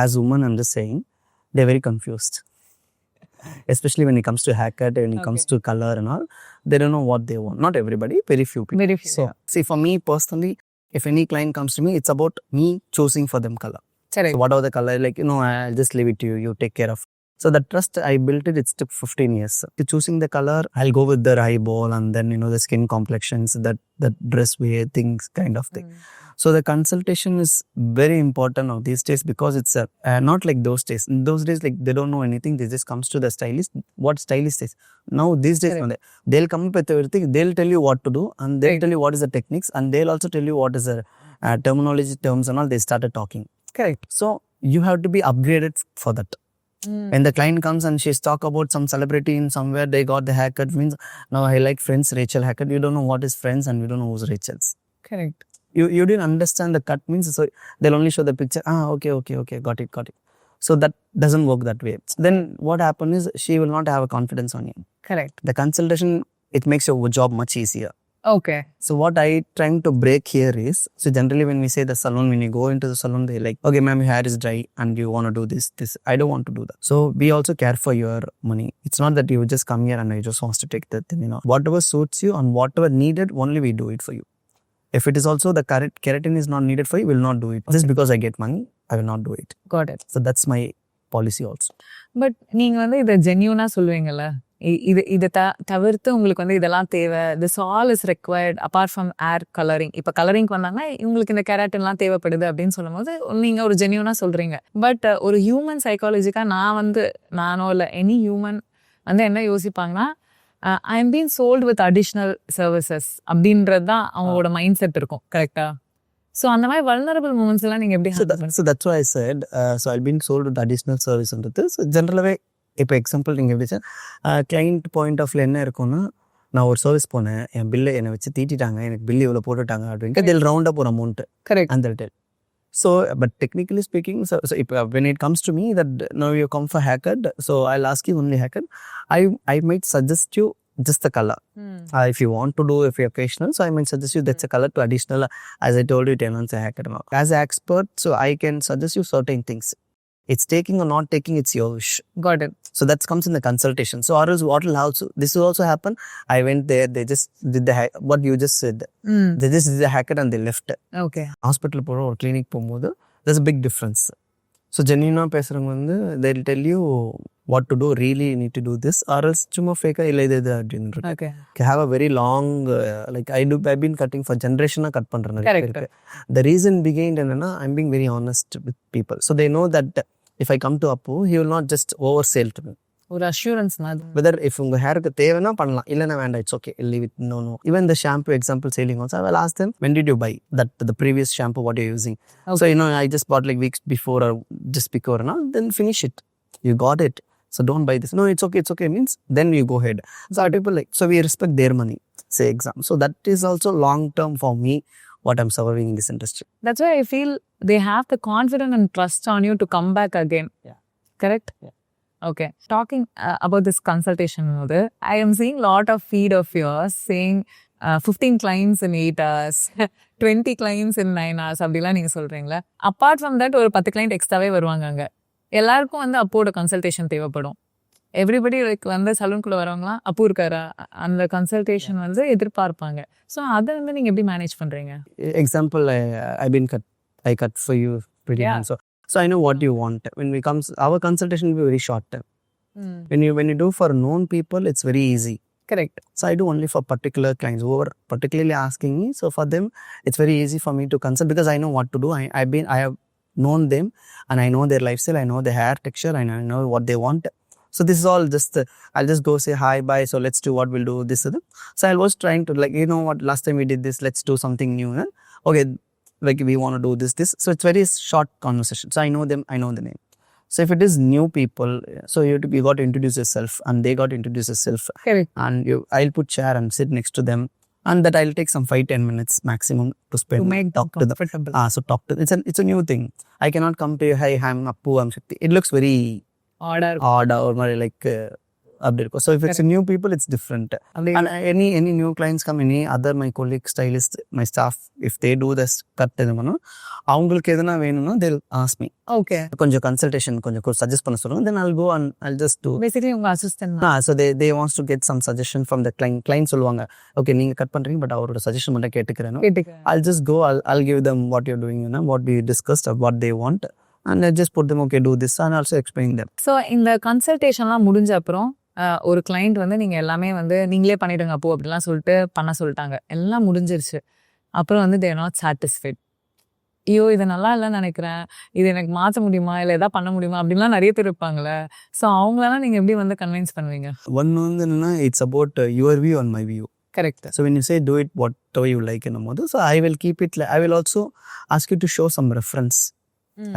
B: as women, I'm just saying, they're very confused. Especially when it comes to haircut, when it comes to color and all, they don't know what they want. Not everybody, very few people.
A: Very few.
B: So see, for me personally, if any client comes to me, it's about me choosing for them color.
A: Correct.
B: So whatever the color, like, I'll just leave it to you, you take care of. So the trust, I built it, it's took 15 years. Choosing the color, I'll go with their eyeball and then, the skin complexions, that dress wear, things kind of thing. So the consultation is very important of these days because it's not like those days. In those days, like they don't know anything. They just comes to the stylist. What stylist is. Now these days, they'll come up with everything. They'll tell you what to do and they'll tell you what is the techniques and they'll also tell you what is the terminology terms and all. They started talking.
A: Correct.
B: So you have to be upgraded for that. When the client comes and she's talk about some celebrity in somewhere, they got the haircut, means now I like Friends Rachel haircut. You don't know what is Friends and we don't know who's Rachel's.
A: Correct.
B: You didn't understand the cut means, so they'll only show the picture. Okay, got it. So that doesn't work that way. Then what happens is she will not have a confidence on you.
A: Correct.
B: The consultation, it makes your job much easier.
A: Okay.
B: So what I trying to break here is, so generally when we say the salon, when you go into the salon, they like, okay ma'am, your hair is dry and you want to do this. I don't want to do that. So we also care for your money. It's not that you just come here and I just want to take that thing, Whatever suits you and whatever needed, only we do it for you. If it is also the keratin is not needed for you, we will not do it. Just because I get money, I will not do it.
A: Got it.
B: So that's my policy also.
A: But நீங்க வந்து இதை ஜென்யூனா சொல்லுவீங்கல்ல, இதை தவிர்த்து உங்களுக்கு வந்து இதெல்லாம் தேவை, this all is required apart from hair coloring. இப்போ கலரிங்க்கு வந்தாங்கன்னா உங்களுக்கு இந்த கெராட்டின்லாம் தேவைப்படுது அப்படின்னு சொல்லும் போது நீங்க ஒரு ஜென்யூனா சொல்றீங்க. பட் ஒரு ஹியூமன் சைக்காலஜிக்கா நானோ இல்லை எனி ஹியூமன் வந்து என்ன யோசிப்பாங்கன்னா, I am been sold with additional services அப்படின்றது தான் அவங்களோட மைண்ட் செட் இருக்கும். கரெக்டா? ஸோ அந்த மாதிரி வல்னரபிள் மூமெண்ட்ஸ் எல்லாம் நீங்க எப்படி?
B: So that's why I said, so I've been sold with additional service ன்றது. So generally, இப்போ எக்ஸாம்பிள் நீங்கள் எப்படி sir client point of view என்ன இருக்கும்னா, நான் ஒரு சர்வீஸ் போனேன், என் பில்லை என்னை வச்சு தீட்டிட்டாங்க, எனக்கு பில் இவ்வளோ போட்டுட்டாங்க அப்படின்ட்டு they'll round up ஒரு amount.
A: Correct.
B: And they'll tell. So but technically speaking, so இப்போ when it comes to me that now you come for haircut, so I'll ask you only haircut. I might suggest you just the color. If you want to do, if you're occasional, so I might suggest you that's a color to additional, as I told you, 10 months a haircut. As an expert, so I can suggest you certain things. It's taking or not taking, it's your wish.
A: Got it.
B: So that comes in the consultation. So or else what will also, this will also happen. I went there, they just did what you just said. They just did the haircut and they left.
A: Okay.
B: Hospital போறோம், ஒரு clinic போகும்போது there's a big difference. So genuine பேசுறவங்க வந்து they'll tell you what to do, really you need to do this, or else சும்மா ஃபேக்கா இல்லை இது அப்படின்னு.
A: Okay.
B: Have a very long, like I've been cutting for generation cut பண்றேன்.
A: Correct.
B: The reason behind என்னன்னா, I'm being very honest with people. So they know that if I come to Appu, he will not just oversell to me.
A: ஒரு assurance
B: whether if உங்க ஹேருக்கு தேவைன்னா பண்ணலாம், இல்லைன்னா வேண்டாம், it's okay, leave it. No. Even the shampoo example selling also, I will ask them, when did you buy that, the previous shampoo, what you're using? Okay. So I just bought like weeks before or just before and all, then finish it. You got it, so don't buy this. No, it's okay means then you go ahead. So people like, so we respect their money, say exam. So that is also long term for me, what I'm surviving in this industry.
A: That's why I feel they have the confidence and trust on you to come back again.
B: Yeah.
A: Correct?
B: Yeah.
A: Okay. Talking about this consultation, I am seeing a lot of feed of yours saying 15 clients in 8 hours, 20 clients in 9 hours அப்படிலாம் நீங்கள் சொல்கிறீங்களா? Apart from that ஒரு 10 client எக்ஸ்ட்ராவே வருவாங்க அங்கே. எல்லாருக்கும் வந்து அப்போட consultation தேவைப்படும். Everybody like வந்து சலூன்குள்ளே வரவங்களாம் அப்போ இருக்காரா அந்த கன்சல்டேஷன் வந்து எதிர்பார்ப்பாங்க. ஸோ அதை வந்து நீங்கள் எப்படி மேனேஜ் பண்ணுறீங்க?
B: Example, I cut for you pretty
A: Yeah.
B: much. So I know what you want. When we comes, our consultation will be very short term. When you do for known people, it's very easy.
A: Correct.
B: So I do only for particular clients who are particularly asking me. So for them, it's very easy for me to consult because I know what to do. I have known them and I know their lifestyle. I know their hair texture and I know what they want. So this is all just I'll just go say hi, bye. So let's do what we'll do this. So I was trying to like, you know what, last time we did this, let's do something new. Okay, like we want to do this. So it's very short conversation. So I know them, I know the name. So if it is new people, so you got to introduce yourself and they got to introduce yourself.
A: Correct.
B: And I'll put chair and sit next to them. And that I'll take some 5-10 minutes maximum to spend.
A: To make
B: talk
A: them
B: to
A: comfortable.
B: them. So talk to them. It's a new thing. I cannot come to you, hi, I'm Appu, I'm Sakthi. It looks very odd or like so if it's a new people, it's different. And any new clients come, any other my colleagues, stylists, my staff, if they do this cut, அவங்களுக்கு எதுனா வேணும்னா they'll ask me.
A: Okay.
B: கொஞ்சம் consultation கொஞ்சம் suggest பண்ண சொல்லுங்க, then I'll go and I'll just do.
A: Basically உங்க assistant.
B: So they wants to get some suggestion from the client சொல்லுவாங்க, okay நீங்க கட் பண்றீங்க பட் அவரோட சஜஷன் மட்டும் கேட்டுக்கிறேன். I'll just go, I'll give them what you're doing, what we discussed, what they want, and I just put them, okay, do this, and also explain them.
A: So இந்த கன்சல்டேஷன்லாம் முடிஞ்ச அப்புறம் ஒரு client வந்து நீங்கள் எல்லாமே வந்து நீங்களே பண்ணிவிடுங்க அப்போ அப்படிலாம் சொல்லிட்டு பண்ண சொல்லிட்டாங்க, எல்லாம் முடிஞ்சிருச்சு. அப்புறம் வந்து தேர் நாட் சாட்டிஸ்ஃபைட். ஐயோ இது நல்லா இல்லைன்னு நினைக்கிறேன், இது எனக்கு மாற்ற முடியுமா இல்லை எதாவது பண்ண முடியுமா அப்படின்லாம் நிறைய பேர் இருப்பாங்களே. ஸோ அவங்களெல்லாம் நீங்கள் எப்படி வந்து கன்வின்ஸ் பண்ணுவீங்க?
B: ஒன்று வந்து என்னன்னா, it's about your view and my view.
A: Correct.
B: So when you say do it whatever you like in a mode, so I will keep it. I will also ask you to show some reference.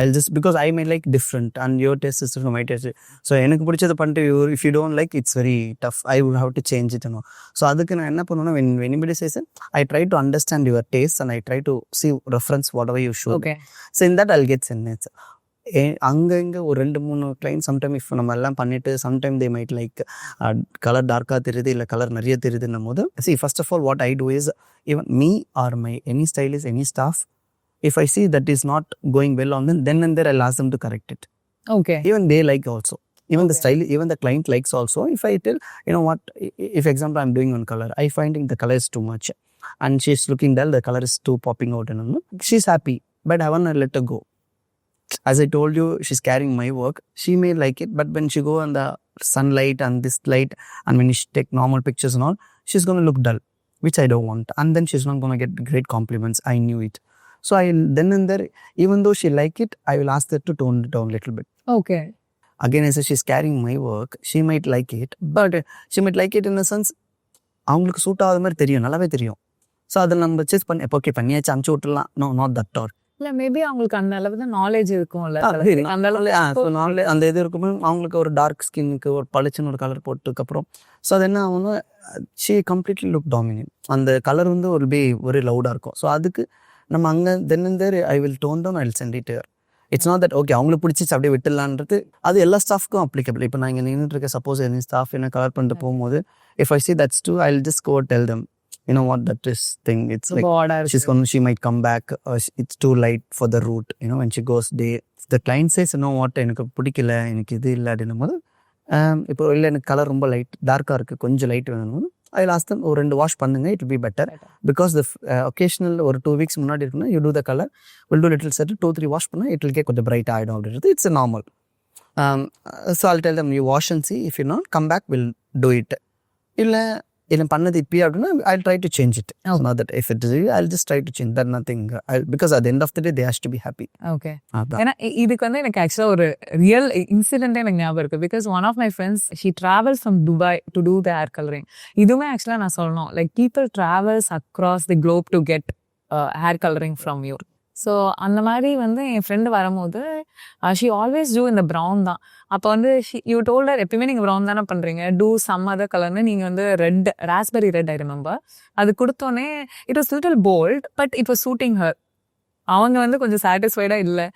B: I'll just, because I may like different and your taste is different, my taste. So எனக்கு பிடிச்சது பண்ணிட்டு if you don't like, it's very tough. I will have to change it. So அதுக்கு நான் என்ன பண்ணுவேன்னா, when anybody says it, I try to understand your taste and I try to see reference whatever you show.
A: Okay.
B: So in that I'll get sense. அங்கே இங்கே ஒரு 2-3 client sometime if நம்ம எல்லாம் பண்ணிட்டு sometime they might like colour டார்க்காக தெரியுது இல்லை colour நிறைய தெரியுதுன்னும் போது, see first of all what I do is, even me or my any stylist, any staff, if I see that is not going well on them, then and there I'll ask them to correct it.
A: Okay.
B: Even they like also. Even the style, even the client likes also. If I tell, you know what, if example I'm doing one color, I finding the color is too much and she's looking dull, the color is too popping out, and she's happy, but I want to let her go. As I told you, she's carrying my work. She may like it, but when she go on the sunlight and this light, and when she take normal pictures and all, she's going to look dull, which I don't want. And then she's not going to get great compliments. I knew it. So I'll then and there, even though she like it, I will ask her to tone it down a little bit.
A: Okay.
B: Again, I say she's carrying my work. She might like it, but she might like it in a sense, அவங்களுக்கு suit ஆகாத மாதிரி தெரியும், நல்லாவே தெரியும். So அதை நம்ம chess பண்ணி okay பண்ணியாச்சு அமுச்சு விட்டுலாம். No, not that or.
A: இல்லை மேபி அவங்களுக்கு அந்த அளவு தான் நாலேஜ் இருக்கும்ல,
B: அந்த அளவு அந்த இது இருக்குமே. அவங்களுக்கு ஒரு டார்க் ஸ்கின்னுக்கு ஒரு பளிச்சுன்னு ஒரு கலர் போட்டதுக்கப்புறம் ஸோ அது என்ன ஆகும்னா, ஷீ கம்ப்ளீட்லி லுக் டாமினேட். அந்த கலர் வந்து ஒரு லவுடாக இருக்கும். ஸோ அதுக்கு நம்ம அங்கே then and there I will tone down, I will sent it. It's not that okay அவங்களுக்கு பிடிச்சிச்சு அப்படியே விட்டுலான்றது. அது எல்லா ஸ்டாஃப்க்கும் அப்ளிகபிள். இப்போ நான் இங்கே நின்றுட்டு இருக்க, சப்போஸ் எனி ஸ்டாஃப் என்ன கலர் பண்ணிட்டு போகும்போது, if I see that's too, I will just go tell them, you know what, that is thing, it's like she might come back, it's too light for the route, when she goes day. If the client says, you know what, எனக்கு பிடிக்கல, எனக்கு இது இல்லை அப்படின்னும் போது, இப்போ இல்லை எனக்கு கலர் ரொம்ப லைட் டார்க்காக இருக்குது, கொஞ்சம் லைட் வேணும், I will ask them, ஒரு 2 வாஷ் பண்ணுங்க, it will be better. Because the occasional ஒரு 2 weeks முன்னாடி இருக்குன்னா, you do the color, we'll do little set, 2-3 wash பண்ணா it will get கொஞ்சம் bright ஆகிடும் அப்படின்றது. It's a normal. So I'll tell them, you wash and see, if you not come back, we'll do it. இல்லை பண்ணது இப்பயே அப்படின்னா, I'll try to change it. Not that if it is, I'll just try to change that, nothing. Because at the end of the day, they has to be happy.
A: Okay. ஏன்னா இதுக்கு வந்து எனக்கு ஆக்சுவலாக ஒரு ரியல் இன்சிடென்ட்டே எனக்கு ஞாபகம் இருக்குது. Because one of my friends, she travels from Dubai to do the hair colouring. இதுவுமே ஆக்சுவலாக நான் சொல்லணும், like people travels across the globe to get hair colouring from you. So அந்த மாதிரி வந்து என் ஃப்ரெண்டு வரும்போது, ஷி ஆல்வேஸ் டூ இந்த ப்ரௌன் தான். அப்போ வந்து யூ டோல்டர், எப்பயுமே நீங்கள் ப்ரௌன் தானே பண்ணுறீங்க, டூ சம் அதர் கலர்னு நீங்கள் வந்து red, raspberry red I remember, அது கொடுத்தோன்னே it was little bold, but it was suiting her. அவங்க வந்து கொஞ்சம் சாட்டிஸ்ஃபைடாக இல்லை.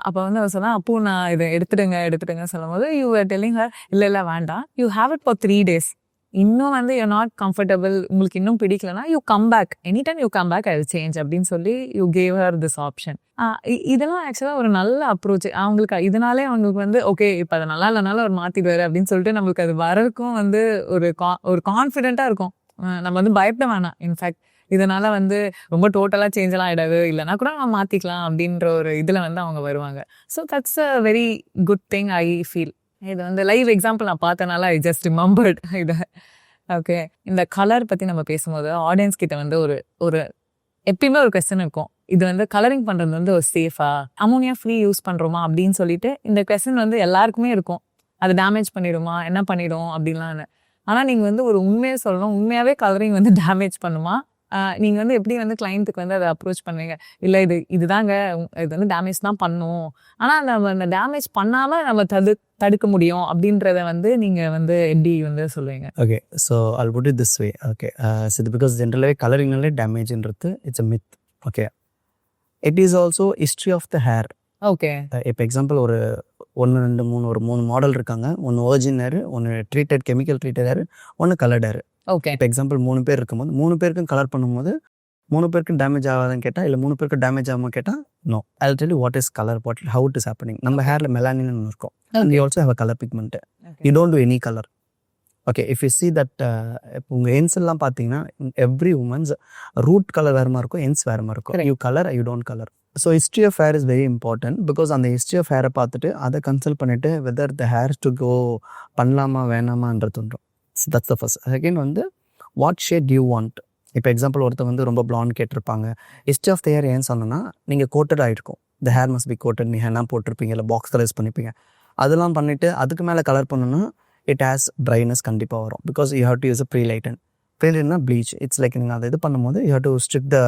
A: அப்போ வந்து அவர் சொன்னால், அப்போ நான் இதை எடுத்துடுங்க சொல்லும் போது, யூ ஆர் டெல்லிங் ஹர், இல்லை வேண்டாம், you have it for 3 days. இன்னும் வந்து யூ நாட் கம்ஃபர்டபுள், உங்களுக்கு இன்னும் பிடிக்கலனா you come back, any time you come back, I will change அப்படின்னு சொல்லி you gave her this option. இதெல்லாம் ஆக்சுவலாக ஒரு நல்ல அப்ரோச். அவங்களுக்கு இதனாலே அவங்களுக்கு வந்து ஓகே இப்போ அது நல்லா இல்லைனாலும் அவர் மாற்றிடுவார் அப்படின்னு சொல்லிட்டு நம்மளுக்கு அது வரக்கும் வந்து ஒரு கான்ஃபிடென்ட்டாக இருக்கும். நம்ம வந்து பயப்பட வேணாம். இன்ஃபேக்ட் இதனால வந்து ரொம்ப டோட்டலாக சேஞ்ச் எல்லாம் ஆகிடாது, இல்லைனா கூட நம்ம மாற்றிக்கலாம் அப்படின்ற ஒரு இதில் வந்து அவங்க வருவாங்க. So that's a very good thing I feel. இது வந்து லைவ் எக்ஸாம்பிள் நான் பார்த்தனால ஐ ஜஸ்ட் ரிமெம்பர்ட் இதை. ஓகே, இந்த கலர் பற்றி நம்ம பேசும்போது ஆடியன்ஸ் கிட்ட வந்து ஒரு எப்பயுமே ஒரு கொஸ்டின் இருக்கும். இது வந்து கலரிங் பண்ணுறது வந்து ஒரு சேஃபா, அமோனியா ஃப்ரீ யூஸ் பண்ணுறோமா அப்படின்னு சொல்லிட்டு இந்த கொஸ்டின் வந்து எல்லாருக்குமே இருக்கும். அது டேமேஜ் பண்ணிடுமா, என்ன பண்ணிடும் அப்படின்லாம். ஆனால் நீங்கள் வந்து ஒரு உண்மையை சொல்லணும், உண்மையாகவே கலரிங் வந்து டேமேஜ் பண்ணுமா, நீங்கள் வந்து எப்படி வந்து கிளைண்ட்டுக்கு வந்து அதை அப்ரோச் பண்ணுவீங்க? இல்லை இதுதாங்க இது வந்து டேமேஜ் தான் பண்ணும், ஆனால் நம்ம அந்த டேமேஜ் பண்ணாமல் நம்ம தடுக்க முடியும் அப்படின்றத வந்து நீங்கள் வந்து எப்படி வந்து சொல்லுவீங்க?
B: Okay, so I'll put it this way. Okay, so இது பிகாஸ் ஜென்ரலாகவே கலரிங்னாலே டேமேஜ்ன்றது it's a myth. Okay, it is also history of the hair.
A: Okay,
B: இப்போ எக்ஸாம்பிள் ஒரு 1 2 3 ஒரு 3 மாடல் இருக்காங்க. ஒன்று ஒரிஜின் ஹேர், ஒன்று ட்ரீட்டட் கெமிக்கல் ட்ரீட்டட் ஹேர், ஒன்று கலர்ட் ஹேர்.
A: ஓகே,
B: இப்போ எக்ஸாம்பிள் 3 பேர் இருக்கும்போது 3 பேருக்கும் கலர் பண்ணும்போது 3 பேருக்கும் டேமேஜ் ஆகாதுன்னு கேட்டால், இல்லை 3 பேருக்கு டேமேஜ் ஆகாமல் கேட்டால் no. I will tell you what is colour, how it is happening. நம்ம ஹேரில் மெலானின் இருக்கும், and we also have a color pigment. You don't do any color. Okay, if you see that இப்போ உங்கள் ends எல்லாம் பார்த்தீங்கன்னா every women's root colour வேறு மாதிரி இருக்கும், என்ஸ் வேறு மாதிரி இருக்கும். You colour, you don't colour. So history of hair is very important. Because அந்த ஹிஸ்ட்ரி ஆஃப் ஹேரை பார்த்துட்டு அதை கன்சல்ட் பண்ணிவிட்டு whether the hair to go பண்ணலாமா வேணாமான்றது தோன்றும். So that's the first. Second வந்து வாட் ஷேட் யூ வாண்ட். இப்போ எக்ஸாம்பிள் ஒருத்தர் வந்து ரொம்ப பிளாண்ட் கேட்டிருப்பாங்க. ஹிஸ்ட்ரி ஆஃப் த ஹேர் ஏன் சொன்னோன்னா, நீங்கள் கோட்டட் ஆகிருக்கும், the hair must be coated, நீ ஹேனா போட்டிருப்பீங்க, இல்லை பாக்ஸ் கலர்ஸ் பண்ணிப்பீங்க. அதெல்லாம் பண்ணிவிட்டு அதுக்கு மேலே கலர் பண்ணணும்னா இட் ஹேஸ் ட்ரைனஸ் கண்டிப்பாக வரும். Because you have to use a prelighten. ப்ரீலைட்னா ப்ளீச். இட்ஸ் லைக் நீங்கள் அதை இது பண்ணும்போது you have to strip the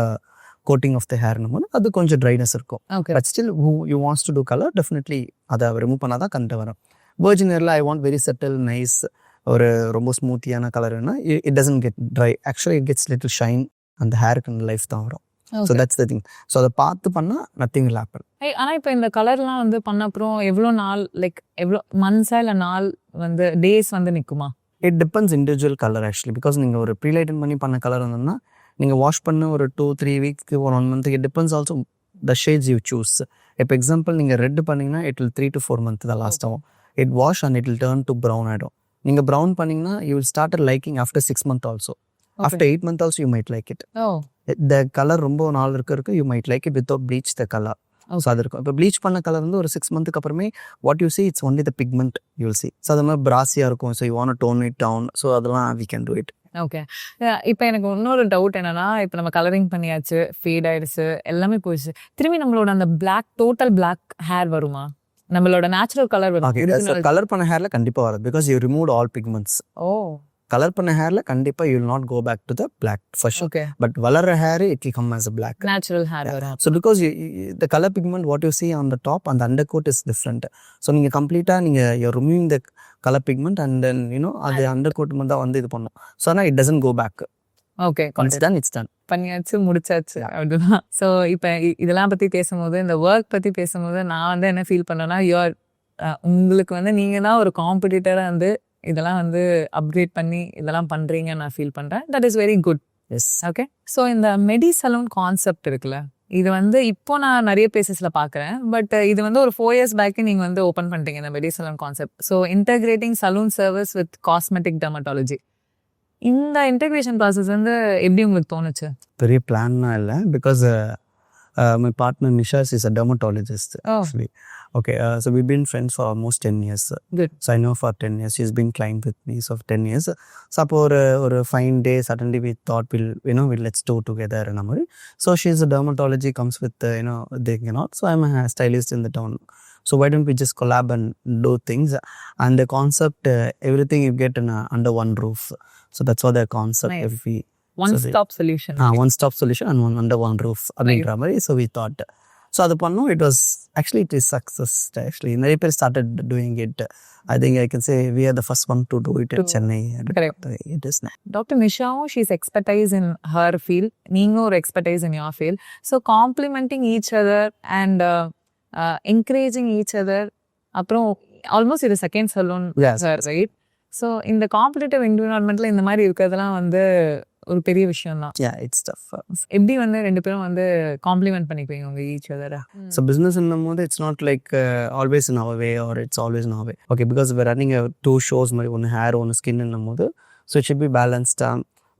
B: coating of the ஹேர்னும் போது அது கொஞ்சம் ட்ரைனஸ் இருக்கும். But still you wants to do colour, definitely அதை ரிமூவ் பண்ணால் தான் கண்டு வரும். வெர்ஜின் ஹேரில் I want very settle nice, ஒரு ரொம்ப ஸ்மூத்தியான கலர்னா it doesn't get dry. Actually it gets little shine, அந்த ஹேருக்கு லைஃப் தான் வரும். So that's the thing. So அதை பார்த்து பண்ணால் நத்திங் வில் ஹேப்பன்.
A: ஆனால் இப்போ இந்த கலர்லாம் வந்து பண்ண அப்புறம் எவ்வளோ நாள், லைக் எவ்வளோ மந்த்ஸா இல்லை நாள் வந்து டேஸ் வந்து நிற்குமா?
B: It depends individual colour actually. Because நீங்கள் ஒரு ப்ரீலைட்டன் பண்ணி பண்ண கலர் இருந்ததுன்னா நீங்கள் வாஷ் பண்ண ஒரு 2-3 வீக்ஸ்க்கு ஒரு 1 மந்த்துக்கு it depends also the shades you choose. இப்போ எக்ஸாம்பிள் நீங்கள் ரெட் பண்ணிங்கன்னா இட் வில் 3 to 4 months தான் லாஸ்ட் ஆகும். It wash and it will turn to brown ஆகிடும். நீங்கள் ப்ரௌன் பண்ணிங்கன்னா you will start liking after 6 months also. After 8 months also you might like it. The colour ரொம்ப நாள் இருக்கு you might like it without bleach the colour. So அது இருக்கும். இப்போ bleach பண்ண கலர் வந்து ஒரு 6 months அப்புறமே what you see it's only the pigment you will see. So அது மாதிரி பிராஸியாக இருக்கும். So you want tone it down. So அதெல்லாம் we can do it.
A: Okay, இப்போ எனக்கு இன்னொரு டவுட் என்னன்னா, இப்போ நம்ம கலரிங் பண்ணியாச்சு, ஃபேட் ஆயிடுச்சு, எல்லாமே போயிடுச்சு, திரும்பி நம்மளோட அந்த பிளாக் டோட்டல் பிளாக் ஹேர் வருமா? நம்மளோட நேச்சுரல் கலர் வரும்?
B: கலர் பண்ண ஹேர்ல கண்டிப்பாக வரும். Because you remove all pigments. Colour பண்ண ஹேர்ல கண்டிப்பா you will not go back to the black for sure. But வளர்ற hair it will come as a black
A: natural hair வரும்.
B: So because the color pigment what you see on the top and the undercoat is different. So நீங்க கம்ப்ளீட்டா நீங்க you're removing the color pigment and then you know அது undercoat மட்டும் தான் வந்து இது பண்ணும். So now it doesn't go back.
A: Okay,
B: it's done.
A: பண்ணியாச்சு, முடிச்சாச்சு, அப்படிதான். ஸோ இப்போ இதெல்லாம் பற்றி பேசும்போது, இந்த ஒர்க் பற்றி பேசும்போது நான் வந்து என்ன ஃபீல் பண்ணேன்னா, உங்களுக்கு வந்து நீங்கள் தான் ஒரு காம்படிட்டராக வந்து இதெல்லாம் வந்து அப்கிரேட் பண்ணி இதெல்லாம் பண்ணுறீங்க நான் ஃபீல் பண்ணுறேன். That is very good.
B: Yes.
A: Okay, so இந்த மெடி சலூன் கான்செப்ட் இருக்குல்ல, இது வந்து இப்போ நான் நிறைய பிளேசஸில் பார்க்குறேன். பட் இது வந்து ஒரு 4 years பேக்கு நீங்கள் வந்து ஓப்பன் பண்ணிட்டீங்க இந்த medi salon concept. So integrating salon service with cosmetic dermatology. இந்த இன்டகிரேஷன் ப்ராசஸ் வந்து எப்படி உங்களுக்கு தோணுச்சு?
B: பெரிய பிளான்னா இல்லை. Because my partner Nisha is a dermatologist actually. Okay, so we've been friends for almost 10 years.
A: Good.
B: So I know for 10 years she's been client with me so for 10 years. So appo or fine day suddenly we thought we'll let's do together and amari. So she's a dermatology comes with they cannot. So I'm a stylist in the town. So why don't we just collab and do things, and the concept everything you get under one roof. So that's what the concept.
A: Nice.
B: If we
A: one-stop solution.
B: One-stop solution and one under one roof. அப்படின்ற மாதிரி. So we thought. So அது பண்ணோம். It was actually it is success. Actually நிறைய பேர் started doing it. I think I can say we are the first one to do it in Chennai.
A: Correct.
B: It is nice.
A: Dr. Nisha, she's expertise in her field. நீங்க ஒரு expertise in your field. So complementing each other and encouraging each other. அப்புறம் almost இது second salon,
B: yes,
A: right? So இந்த competitive என்விரான்மெண்ட்ல இந்த மாதிரி இருக்கிறதுலாம் வந்து ஒரு பெரிய விஷயம் தான்.
B: Yeah, it's tough.
A: எப்படி வந்து ரெண்டு பேரும் வந்து காம்ப்ளிமெண்ட் பண்ணிக்குவீங்க உங்க each அதரா?
B: So business in the mode, it's not like always in our way or it's always in our way. Okay, because we're running two shows, one hair, one skin in the mode. So it should be balanced.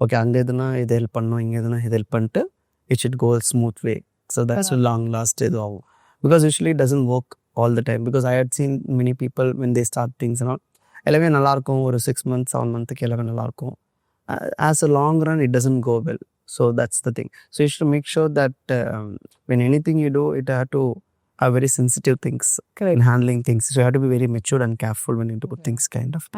B: Okay, and edana idu help pannu, inga edana idu help pannittu, it should go a smooth way. So that's a long last idu. Because usually it doesn't work all the time. Because I had seen many people when they start things and all, எல்லாமே நல்லா இருக்கும், ஒரு 6 months 7 months எல்லாமே நல்லா இருக்கும். As a long run it doesn't go well. So that's the thing. So you should make sure that when anything you do, it have to have very sensitive things in handling things. So you have to be very mature and careful when you do things kind of.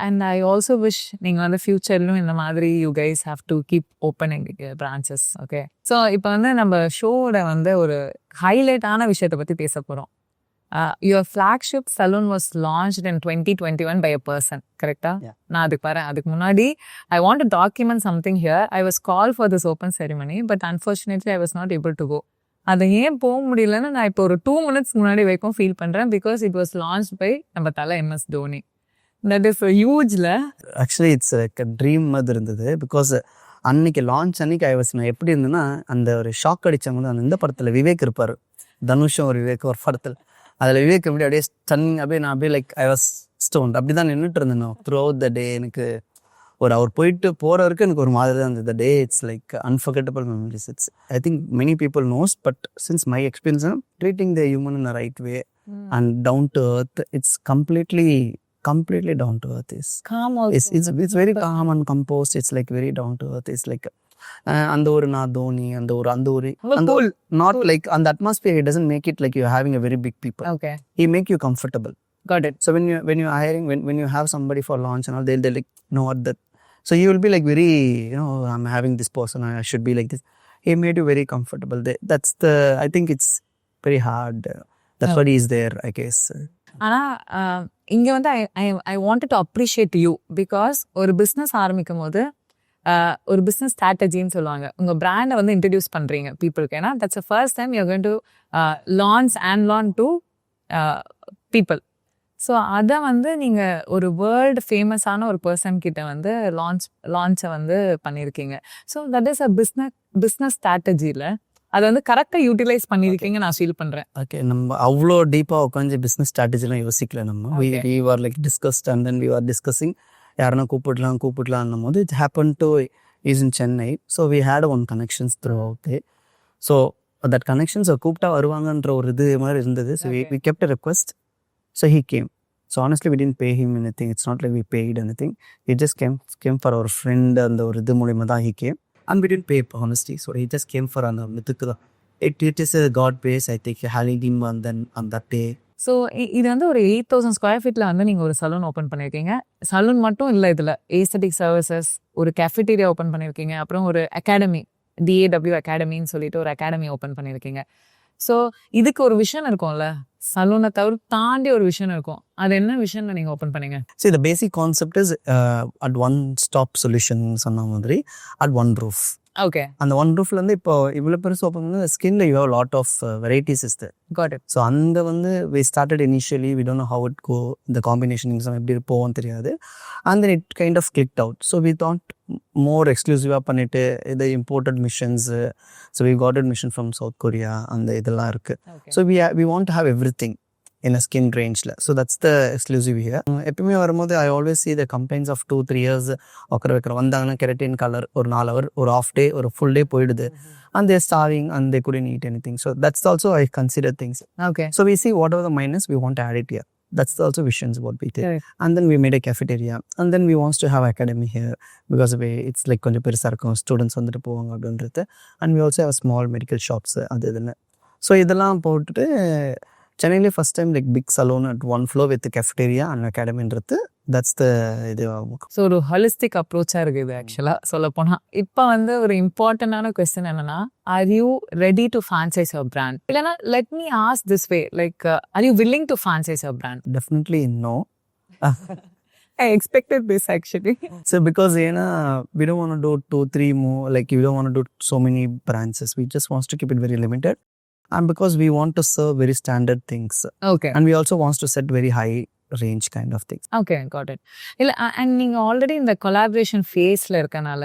A: And I also wish நீங்க வந்து ஃபியூச்சர்லும் இந்த மாதிரி you guys have to keep opening branches. Okay. So இப்போ வந்து நம்ம ஷோட வந்து ஒரு ஹைலைட்டான விஷயத்தை பத்தி பேச போறோம். Your flagship salon was launched in 2021 by a person, correcta?
B: Yeah.
A: நான் அதுக்கு முன்னாடி I want to document something here. I was called for this open ceremony, but unfortunately I was not able to go. அதை ஏன் போக முடியலன்னு நான் இப்போ ஒரு 2 minutes முன்னாடி வரைக்கும் ஃபீல் பண்றேன், because it was launched by நம்ம தலை MS Dhoni. That is a huge la.
B: Actually it's like a dream மாதிரி இருந்தது. Because அன்னைக்கு லான்ச் அன்னைக்கு நான் எப்படி இருந்தேன்னா, அந்த ஒரு ஷாக் அடிச்சவங்க அந்த இந்த படத்துல விவேக் இருப்பாரு, தனுஷும் ஒரு விவேக் ஒரு படத்துல, அதில் விவேக் எப்படி அப்படியே ஸ்டன்னிங், அப்படியே நான் அப்படியே லைக் ஐ வாஸ் ஸ்டோன்ட், அப்படி தான் நின்றுட்டு இருந்தேன் த்ரூ அவுட் த டே. எனக்கு அவர் போயிட்டு போகிற வரைக்கும் எனக்கு ஒரு மாதிரி தான் இருந்தது. The day it's like unforgettable memories. It's I think many people knows, but since my experience treating the human in a right way and down to earth, it's completely down to earth. Is
A: calm also.
B: It's very calm and composed. It's like very down to earth. It's like அந்த ஒரு நான் தோனி அந்த ஒரு not like அந்த atmosphere, it doesn't make it like you're having a very big people.
A: Okay.
B: He make you comfortable.
A: Got it.
B: So when you're hiring, when you have somebody for launch and all, they'll like know what that. So you will be like very, I'm having this person, I should be like this. He made you very comfortable. That's the, I think it's very hard. That's what is there, I guess.
A: ஆனா இங்க வந்து I wanted to appreciate you, because ஒரு business ஆரம்பிக்கும் போது ஒரு business ஸ்ட்ராட்டஜின்னு சொல்லுவாங்க. உங்க பிராண்டை வந்து இன்ட்ரடியூஸ் பண்றீங்க பீப்புளுக்கு. ஏன்னா that's first time you going to launch to people. So அதை வந்து நீங்க ஒரு வேர்ல்டு ஃபேமஸான ஒரு பர்சன் கிட்ட வந்து லான்ச்சை வந்து பண்ணியிருக்கீங்க. So that is a business ஸ்ட்ராட்டஜியில் அதை வந்து கரெக்டாக யூட்டிலைஸ் பண்ணியிருக்கீங்க நான் ஃபீல் பண்ணுறேன்.
B: ஓகே, நம்ம அவ்வளோ டீப்பாக உட்காந்து பிஸ்னஸ் ஸ்ட்ராட்டஜிலாம் யோசிக்கல. நம்ம we were like discussed and then we were discussing யாருன்னா கூப்பிடலாம் போது it happened to is in Chennai. So we had one connections throughout it. So that connections கூப்பிட்டா வருவாங்கன்ற ஒரு இது மாதிரி இருந்தது. So we kept a request. So he came. So honestly we didn't pay him anything. It's not like we paid anything. He just came for our friend and ஒரு இது மூலமா தான் he came. And we didn't pay honestly. So he just came for அந்த மித்துக்கு தான். It is a God base. I think having him on that day.
A: So இது வந்து ஒரு 8,000 square feet வந்து நீங்கள் ஒரு சலூன் ஓப்பன் பண்ணியிருக்கீங்க. சலூன் மட்டும் இல்லை, இதில் ஏஸ்தட்டிக் சர்வீசஸ், ஒரு கேஃபிட்டீரியா ஓப்பன் பண்ணியிருக்கீங்க, அப்புறம் ஒரு அகாடமி, DAW அகாடமின்னு சொல்லிட்டு ஒரு அகாடமி ஓப்பன் பண்ணியிருக்கீங்க. ஸோ இதுக்கு ஒரு விஷன் இருக்கும்ல, சலூனை தவிர தாண்டி ஒரு விஷன் இருக்கும். அது என்ன விஷன் நீங்கள் ஓப்பன் பண்ணீங்க?
B: See, the basic concept is at one stop solution சொன்ன மாதிரி at one roof.
A: ஓகே.
B: அந்த ஒன் ரூஃப்ல இருந்து இப்போ இவ்வளோ பெருசு ஓப்பன் பண்ணி ஸ்கின்ல you have lot of varieties is there.
A: Got it.
B: So அந்த வந்து we started initially, we don't know how it go, the combination எப்படி போவோம் தெரியாது. and then it kind of clicked out. So we thought more எக்ஸ்க்ளூசிவாக பண்ணிட்டு இது imported machines. So we got a mission from South Korea அந்த இதெல்லாம் இருக்கு. So we want to have everything in a skin range. So that's the exclusive here. எப்பவுமே வரும்போது I always see the campaigns of 2-3 years வைக்கிற வந்தாங்கன்னா keratin colour ஒரு 4 hour ஒரு half day ஒரு full day போயிடுது. and they're starving and they couldn't eat anything. So that's also I consider things.
A: Okay.
B: So we see whatever the minus we want to add it here. That's also visions what we did.
A: Correct.
B: And then we made a cafeteria and then we wants to have academy here because it's like கொஞ்சம் பெருசா இருக்கும், students வந்துட்டு போவாங்க அப்படின்றது. and we also have small medical shops அது இதுன்னு. So இதெல்லாம் போட்டுட்டு சென்னையிலே first time like big saloon at one floor with cafeteria and அகாடமின்றது. தட்ஸ் த இது.
A: ஸோ ஒரு ஹோலிஸ்டிக் அப்ரோச்சாக இருக்குது இது ஆக்சுவலாக சொல்ல போனால். இப்போ வந்து ஒரு இம்பார்ட்டண்டான கொஸ்டின் என்னன்னா, are you ready to franchise your brand? இல்லைனா let me ask this way, like are you willing to franchise your brand?
B: Definitely no.
A: I expected this actually.
B: So because we don't want to do 2-3 more, like we don't want to do so many branches. We just want to keep it very limited. And because we want to serve very standard things.
A: Okay.
B: And we also want to set very high range kind of things.
A: Okay, got it. இல்ல and நீங்க already இந்த collaboration phaseல இருக்கனால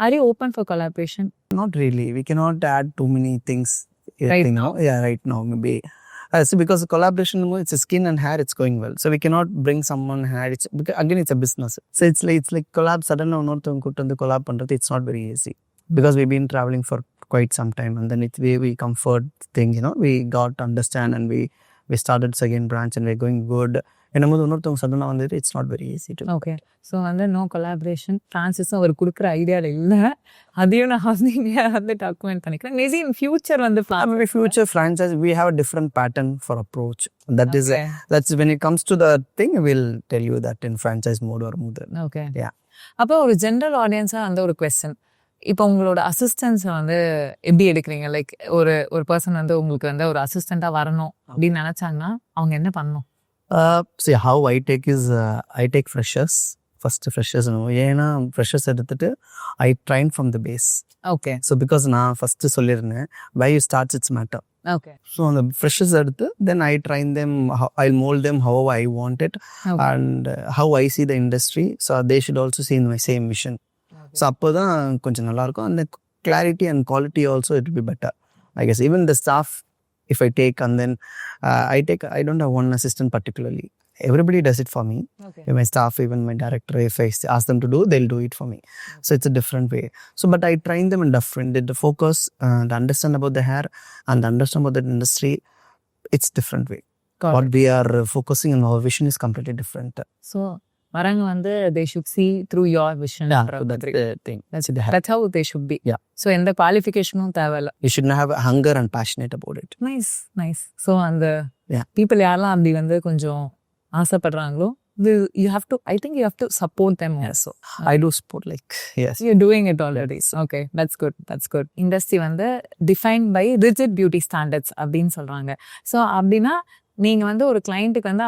A: are you open for collaboration?
B: Not really. We cannot add too many things.
A: Right
B: now. Yeah, right now maybe. So because collaboration, it's a skin and hair, it's going well. So we cannot bring someone hair. It's because again it's a business. So it's like collab. Suddenly, another could the collab pandrathu. It's not very easy because we've been traveling for quite some time, and then it's we comfort thing. We got to understand, and we started second branch, and we're going good. என்னமோது இன்னொருத்தவங்க சடனாக வந்துட்டு it's not very easy to.
A: Okay, so வந்து no collaboration. ஃப்ரான்சிஸும் அவர் கொடுக்குற ஐடியாவில் இல்லை, அதையும் நான் வந்து டாக்குமெண்ட் பண்ணிக்கிறேன். மேபி இன் ஃபியூச்சர் வந்து
B: future franchise we have a different pattern for approach. That's when it comes to the thing we'll tell you that in franchise mode வரும்போது.
A: ஓகே,
B: யா.
A: அப்போ ஒரு ஜென்ரல் ஆடியன்ஸாக வந்து ஒரு கொஸ்டின், இப்போ உங்களோட அசிஸ்டன்ஸை வந்து எப்படி எடுக்கிறீங்க? லைக் ஒரு பர்சன் வந்து உங்களுக்கு வந்து ஒரு அசிஸ்டண்ட்டாக வரணும் அப்படின்னு நினச்சாங்கன்னா அவங்க என்ன பண்ணணும்?
B: See how I take is I take freshers freshers. ஏன்னா ஃப்ரெஷர்ஸ் எடுத்துட்டு I train from the base.
A: Okay,
B: so because நான் ஃபஸ்ட்டு சொல்லியிருந்தேன் why you start its matter.
A: Okay,
B: so அந்த ஃப்ரெஷர்ஸ் எடுத்து then I train them, I'll mold them however I want it and how I see the industry, so they should also see in my same vision. So அப்போ தான் கொஞ்சம் நல்லாயிருக்கும். அந்த clarity and quality also it will be better. I guess even the staff if I take and then I don't have one assistant particularly. Everybody does it for me.
A: Okay.
B: My staff, even my director, if I ask them to do, they'll do it for me. So it's a different way. So but I train them in different, the focus and understand about the hair and understand about the industry. It's different way. What we are focusing on, our vision is completely different.
A: So வரங்க வந்து they should see through your vision.
B: Yeah, so that's the thing.
A: That's how they should be.
B: Yeah.
A: So எந்த குவாலிஃபிகேஷனும் தேவையில்ல.
B: You should have a hunger and passionate about it.
A: Nice. So அந்த people யாரெல்லாம் அப்படி வந்து கொஞ்சம் ஆசைப்படுறாங்களோ you have to, I think you have to support them also.
B: I do support, like, yes.
A: You're doing it already. Okay, that's good. Industry வந்து defined by rigid beauty standards அப்படின்னு சொல்றாங்க. So அப்படின்னா நீங்கள் வந்து ஒரு கிளைண்ட்டுக்கு வந்து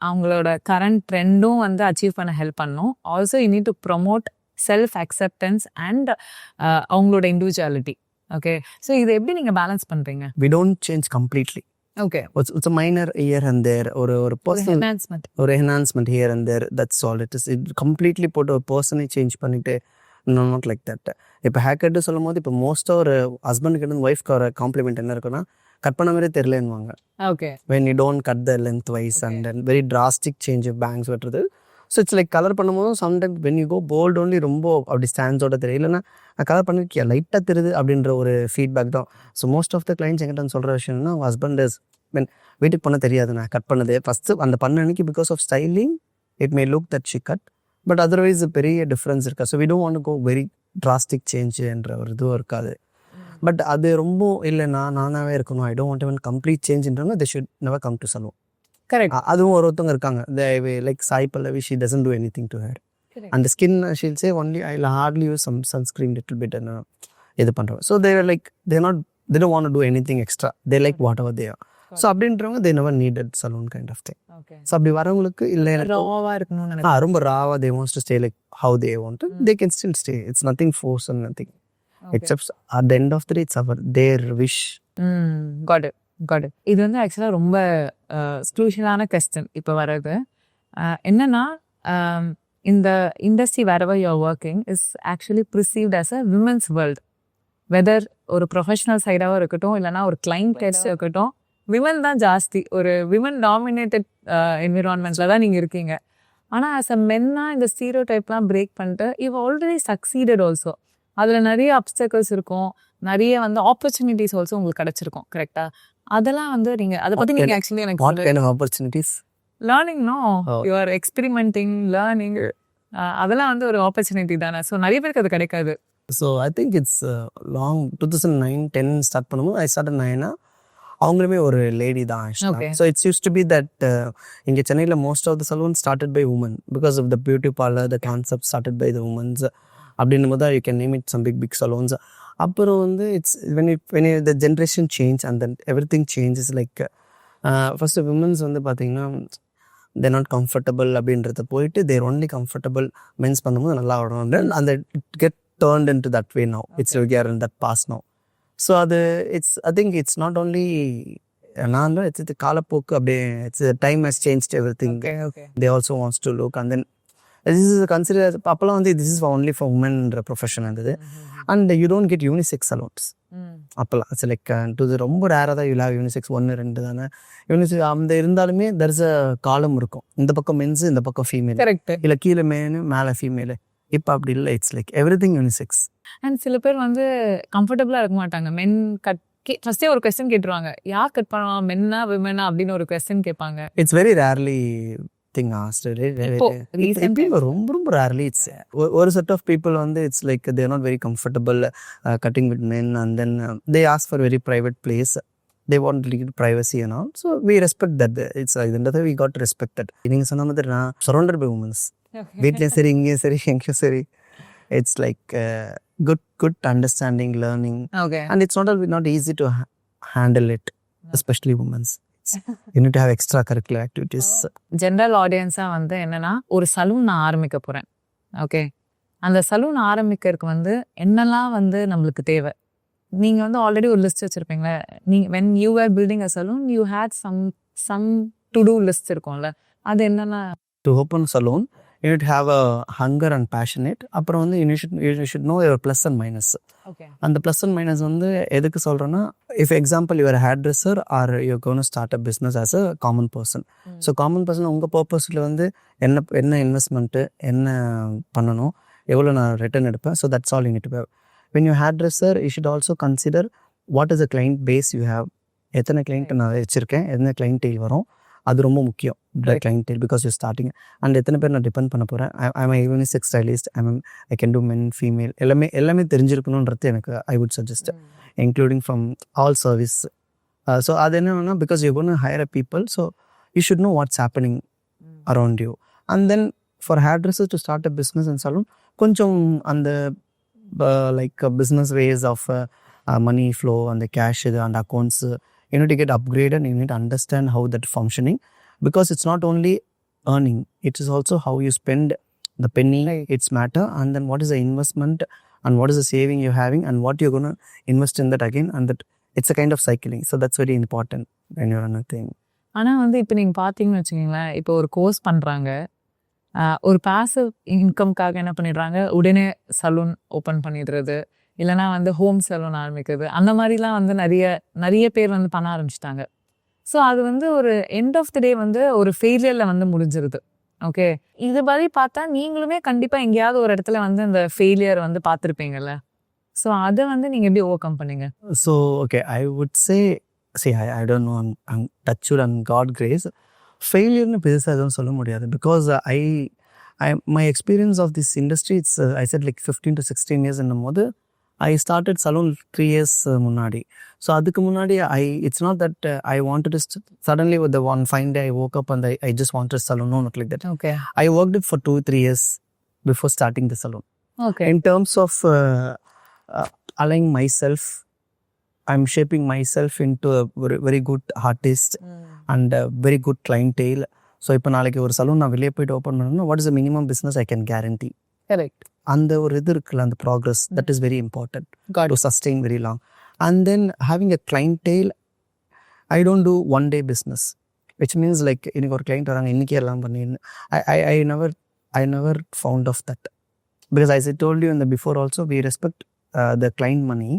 A: அவங்களோட கரண்ட் ட்ரெண்டும் வந்து அச்சீவ் பண்ண ஹெல்ப் பண்ணணும். Also you need to promote self acceptance and அவங்களோட இண்டிவிஜுவாலிட்டி. ஓகே, ஸோ இதை எப்படி நீங்கள் பேலன்ஸ் பண்ணுறீங்க?
B: We don't change completely.
A: Okay.
B: It's a minor here and there, or personal
A: enhancement.
B: Or enhancement here and there. That's all it is. It completely put a person change பண்ணிட்டு, no, not like that. இப்போ hair cut சொல்லும் போது இப்போ மோஸ்ட்டாக ஒரு ஹஸ்பண்டுக்கு இருந்து ஒய்ஃப்க்கு ஒரு காம்ப்ளிமெண்ட் என்ன இருக்குன்னா, கட் பண்ண மாதிரி தெரியலன்னுவாங்க.
A: Okay,
B: when you don't cut the length wise and then very drastic change of bangs வெட்டுறது. ஸோ இட்ஸ் லைக் கலர் பண்ணும்போது sometime when you go bold only ரொம்ப அப்படி ஸ்டாண்ட்ஸோட தெரியும், இல்லைன்னா நான் கலர் பண்ணிருக்கியா லைட்டாக தெரியுது அப்படின்ற ஒரு ஃபீட்பேக் தான். So most of the clients எங்கிட்ட சொல்கிற விஷயம்னா, ஹஸ்பண்ட் இஸ் வென் வீட்டுக்கு பண்ண தெரியாது நான் கட் பண்ணது ஃபஸ்ட்டு அந்த பண்ண அன்னைக்கு because of styling it may look that she cut, but otherwise பெரிய டிஃப்ரென்ஸ் இருக்கா. So we don't want to go very drastic change என்ற ஒரு இதுவும் இருக்காது. பட் அது ரொம்ப இல்லைன்னா நானாகவே இருக்கணும், I don't want even complete சேஞ்சுன்றவங்க they should never come to saloon.
A: Correct.
B: அதுவும் ஒருத்தவங்க இருக்காங்க, like Sai Pallavi, she doesn't do anything to hair. அந்த skin she'll say only I will hardly use some sunscreen little bit and இது பண்ணுறோம். So they like they don't want to do anything extra, they like whatever they are. So அப்படின்றவங்க they never needed salon kind of thing. So அப்படி வரவங்களுக்கு இல்லை
A: ராவாக இருக்கணும்னு
B: ரொம்ப ராவா they wants to stay like how they want to, they can still stay. It's nothing forced and nothing. Except at the end of the day it's their wish.
A: Got it. இது வந்து ஆக்சுவலாக ரொம்ப ஸ்க்ரூஷியலான கொஸ்டின் இப்போ வர்றது. என்னன்னா இந்த industry wherever you're working is actually perceived as a women's world. வெதர் ஒரு ப்ரொஃபஷனல் சைடாகவும் இருக்கட்டும், இல்லைனா ஒரு கிளைண்ட் சைடாக இருக்கட்டும், விமன் தான் ஜாஸ்தி. ஒரு விமன் டாமினேட்டட் என்விரான்மெண்ட்ஸில் தான் நீங்கள் இருக்கீங்க. ஆனால் ஆஸ் அ மென்னாக இந்த ஸ்டீரியோ டைப்லாம் பிரேக் பண்ணிட்டு யூ ஆல்ரெடி சக்சீடட் ஆல்சோ. அதில் நிறைய அப்டக்கல்ஸ் இருக்கும், நிறைய வந்து ஆப்பர்ச்சுனிட்டிஸ் ஆல்சோ உங்களுக்கு கிடச்சிருக்கும். கரெக்டாக? அதெல்லாம் வந்து நீங்கள் அதை பற்றி நீங்கள் ஆக்சுவலி எனக்கு
B: what kind of opportunities?
A: Learning no you are experimenting learning, அதெல்லாம் வந்து ஒரு ஆப்பர்ச்சுனிட்டி தானே. ஸோ நிறைய பேருக்கு அது கிடைக்காது.
B: So I think it's long 2009-10 start பண்ணும்போது ஐ ஸ்டார்ட் 9 அவங்களுமே ஒரு லேடி தான். So it's use to be that இங்கே சென்னையில் most of the salon started by women because of the beauty parlour, the concept started by the womens. அப்படின்னும் போது you can name it some big salons. அப்புறம் வந்து it's when the generation change and then everything changes, like first womens வந்து பார்த்தீங்கன்னா they're not comfortable அப்படின்றத போயிட்டு they're only comfortable men's பண்ணும்போது நல்லா வரும். அந்த get turned into that way now. It's we are in that past now. So I think it's not only நான் it's காலப்போக்கு அப்படியே it's time has changed everything.
A: Okay.
B: They also wants to look and then this is considered அப்போலாம் வந்து this is only for women profession இருந்தது. And you don't get unisex salons. அப்போலாம் it's like ரொம்ப ரேராக தான் you have unisex 1-2 தானே unisex அந்த இருந்தாலுமே there's a காலம் இருக்கும், இந்த பக்கம் மென்ஸ் இந்த பக்கம் ஃபீமேல்,
A: கரெக்ட்,
B: இல்லை கீழே மேனு மேலே ஃபீமேலு. இப்போ அப்படி இல்லை, it's like everything unisex.
A: And சில பேர் வந்து கம்ஃபர்டபுளாக இருக்க மாட்டாங்க. மென் கட் ஃபர்ஸ்டே ஒரு கொஸ்டின் கேட்டுருவாங்க, யார் கட் பண்ணுவாங்க, மென்னா விமனா அப்படின்னு ஒரு கொஸ்டின் கேட்பாங்க.
B: இட்ஸ் வெரி ரேர்லி திங் ரொம்ப ரொம்ப ரேர்லி. இட்ஸ் ஒரு செட் ஆஃப் பீப்புள் வந்து it's like there not very comfortable cutting with men and then they ask for very private place. They want to get privacy and all. So we respect that. It's இதுன்றது we got to respect that. நீங்கள் சொன்ன மாதிரி நான் surrounded by women. வீட்லேயும் சரி இங்கேயும் சரி எங்கேயும் சரி. It's like good understanding, learning.
A: Okay.
B: And it's not easy to handle it, especially women's. You need to have extra curricular activities.
A: General ஆடியன்ஸாக வந்து என்னன்னா, ஒரு சலூன் நான் ஆரம்பிக்க போகிறேன். ஓகே, அந்த சலூன் ஆரம்பிக்கிறதுக்கு வந்து என்னெல்லாம் வந்து நம்மளுக்கு தேவை? நீங்கள் வந்து ஆல்ரெடி ஒரு லிஸ்ட் வச்சுருப்பீங்களே, நீங்கள் when you were building a salon you had some to do list இருக்கும்ல, அது என்னென்னா?
B: To open a salon you need to have a hunger and passionate. அப்புறம் வந்து you should know your plus and minus.
A: Okay.
B: அந்த plus and minus வந்து எதுக்கு சொல்கிறேன்னா, if example you are a hairdresser or you're going to start a business as a common person. So common person உங்கள் பர்பஸில் வந்து என்ன investment, என்ன பண்ணணும், எவ்வளோ நான் ரிட்டர்ன் எடுப்பேன். So that's all you need to have. When you're hairdresser, you should also consider what is the client base you have. எத்தனை client நான் வச்சுருக்கேன், எத்தனை கிளைண்டேல் வரும், அது ரொம்ப முக்கியம். Clientele because you starting. And எத்தனை பேர் நான் டிபெண்ட் பண்ண போகிறேன். I'm unisex stylist, I can do men female, எல்லாமே தெரிஞ்சிருக்கணுன்றது எனக்கு I would suggest, including from all service. So அது என்னன்னா, because you gonna hire a people, so you should know what's happening around you. And then for hairdressers to start a business and salon, கொஞ்சம் அந்த like business ways of money flow and the cash and accounts, you need to get upgraded. You need to understand how that functioning, because it's not only earning, it is also how you spend the penny. It's matter. And then what is the investment and what is the saving you're having and what you're going to invest in that again, and that it's a kind of cycling. So that's very important when you're on a thing.
A: ஆனால் வந்து இப்போ நீங்கள் பார்த்தீங்கன்னு வச்சுக்கோங்களேன், இப்போ ஒரு course பண்ணுறாங்க, ஒரு பாசிவ் இன்கம்காக என்ன பண்ணிடுறாங்க, உடனே சலூன் ஓப்பன் பண்ணிடுறது, இல்லைனா வந்து ஹோம் சலூன் ஆரம்பிக்கிறது, அந்த மாதிரிலாம் வந்து நிறைய பேர் வந்து பண்ண ஆரம்பிச்சிட்டாங்க. ஸோ அது வந்து ஒரு எண்ட் ஆஃப் தி டே வந்து ஒரு ஃபெயிலியரில் வந்து முடிஞ்சிருது. ஓகே, இது மாதிரி பார்த்தா நீங்களுமே கண்டிப்பாக எங்கேயாவது ஒரு இடத்துல வந்து அந்த ஃபெயிலியர் வந்து பார்த்துருப்பீங்கல்ல. ஸோ அதை வந்து நீங்கள் எப்படி ஓவர் கம் பண்ணீங்க?
B: So okay, I would say I don't know, I'm touched on God grace. ஃபெயிலியர்னு பெருசாக எதுவும் சொல்ல முடியாது, because my experience of this industry, it's I said like 15 to 16 years என்னும் போது I started salon 3 years முன்னாடி. So அதுக்கு முன்னாடி it's not that I wanted to suddenly with the one fine day I woke up and I just wanted salon, no, not like that.
A: Okay.
B: I worked it for 2-3 years before starting the salon.
A: Okay.
B: In terms of aligning myself, I'm shaping myself into a very good artist and a very good clientele. So இப்போ நாளைக்கு ஒரு salon நான் வெளியே போய்ட்டு open பண்ணணும்னா, what is the minimum business I can guarantee.
A: Correct.
B: அந்த ஒரு இது இருக்குல்ல, அந்த progress, that is very important to sustain very long. And then having a clientele, I don't do one day business, which means like இன்னைக்கு ஒரு client வராங்க, இன்றைக்கி எல்லாம் பண்ணிடணும். I never found of that, because as I told you in the before also, we respect the client money,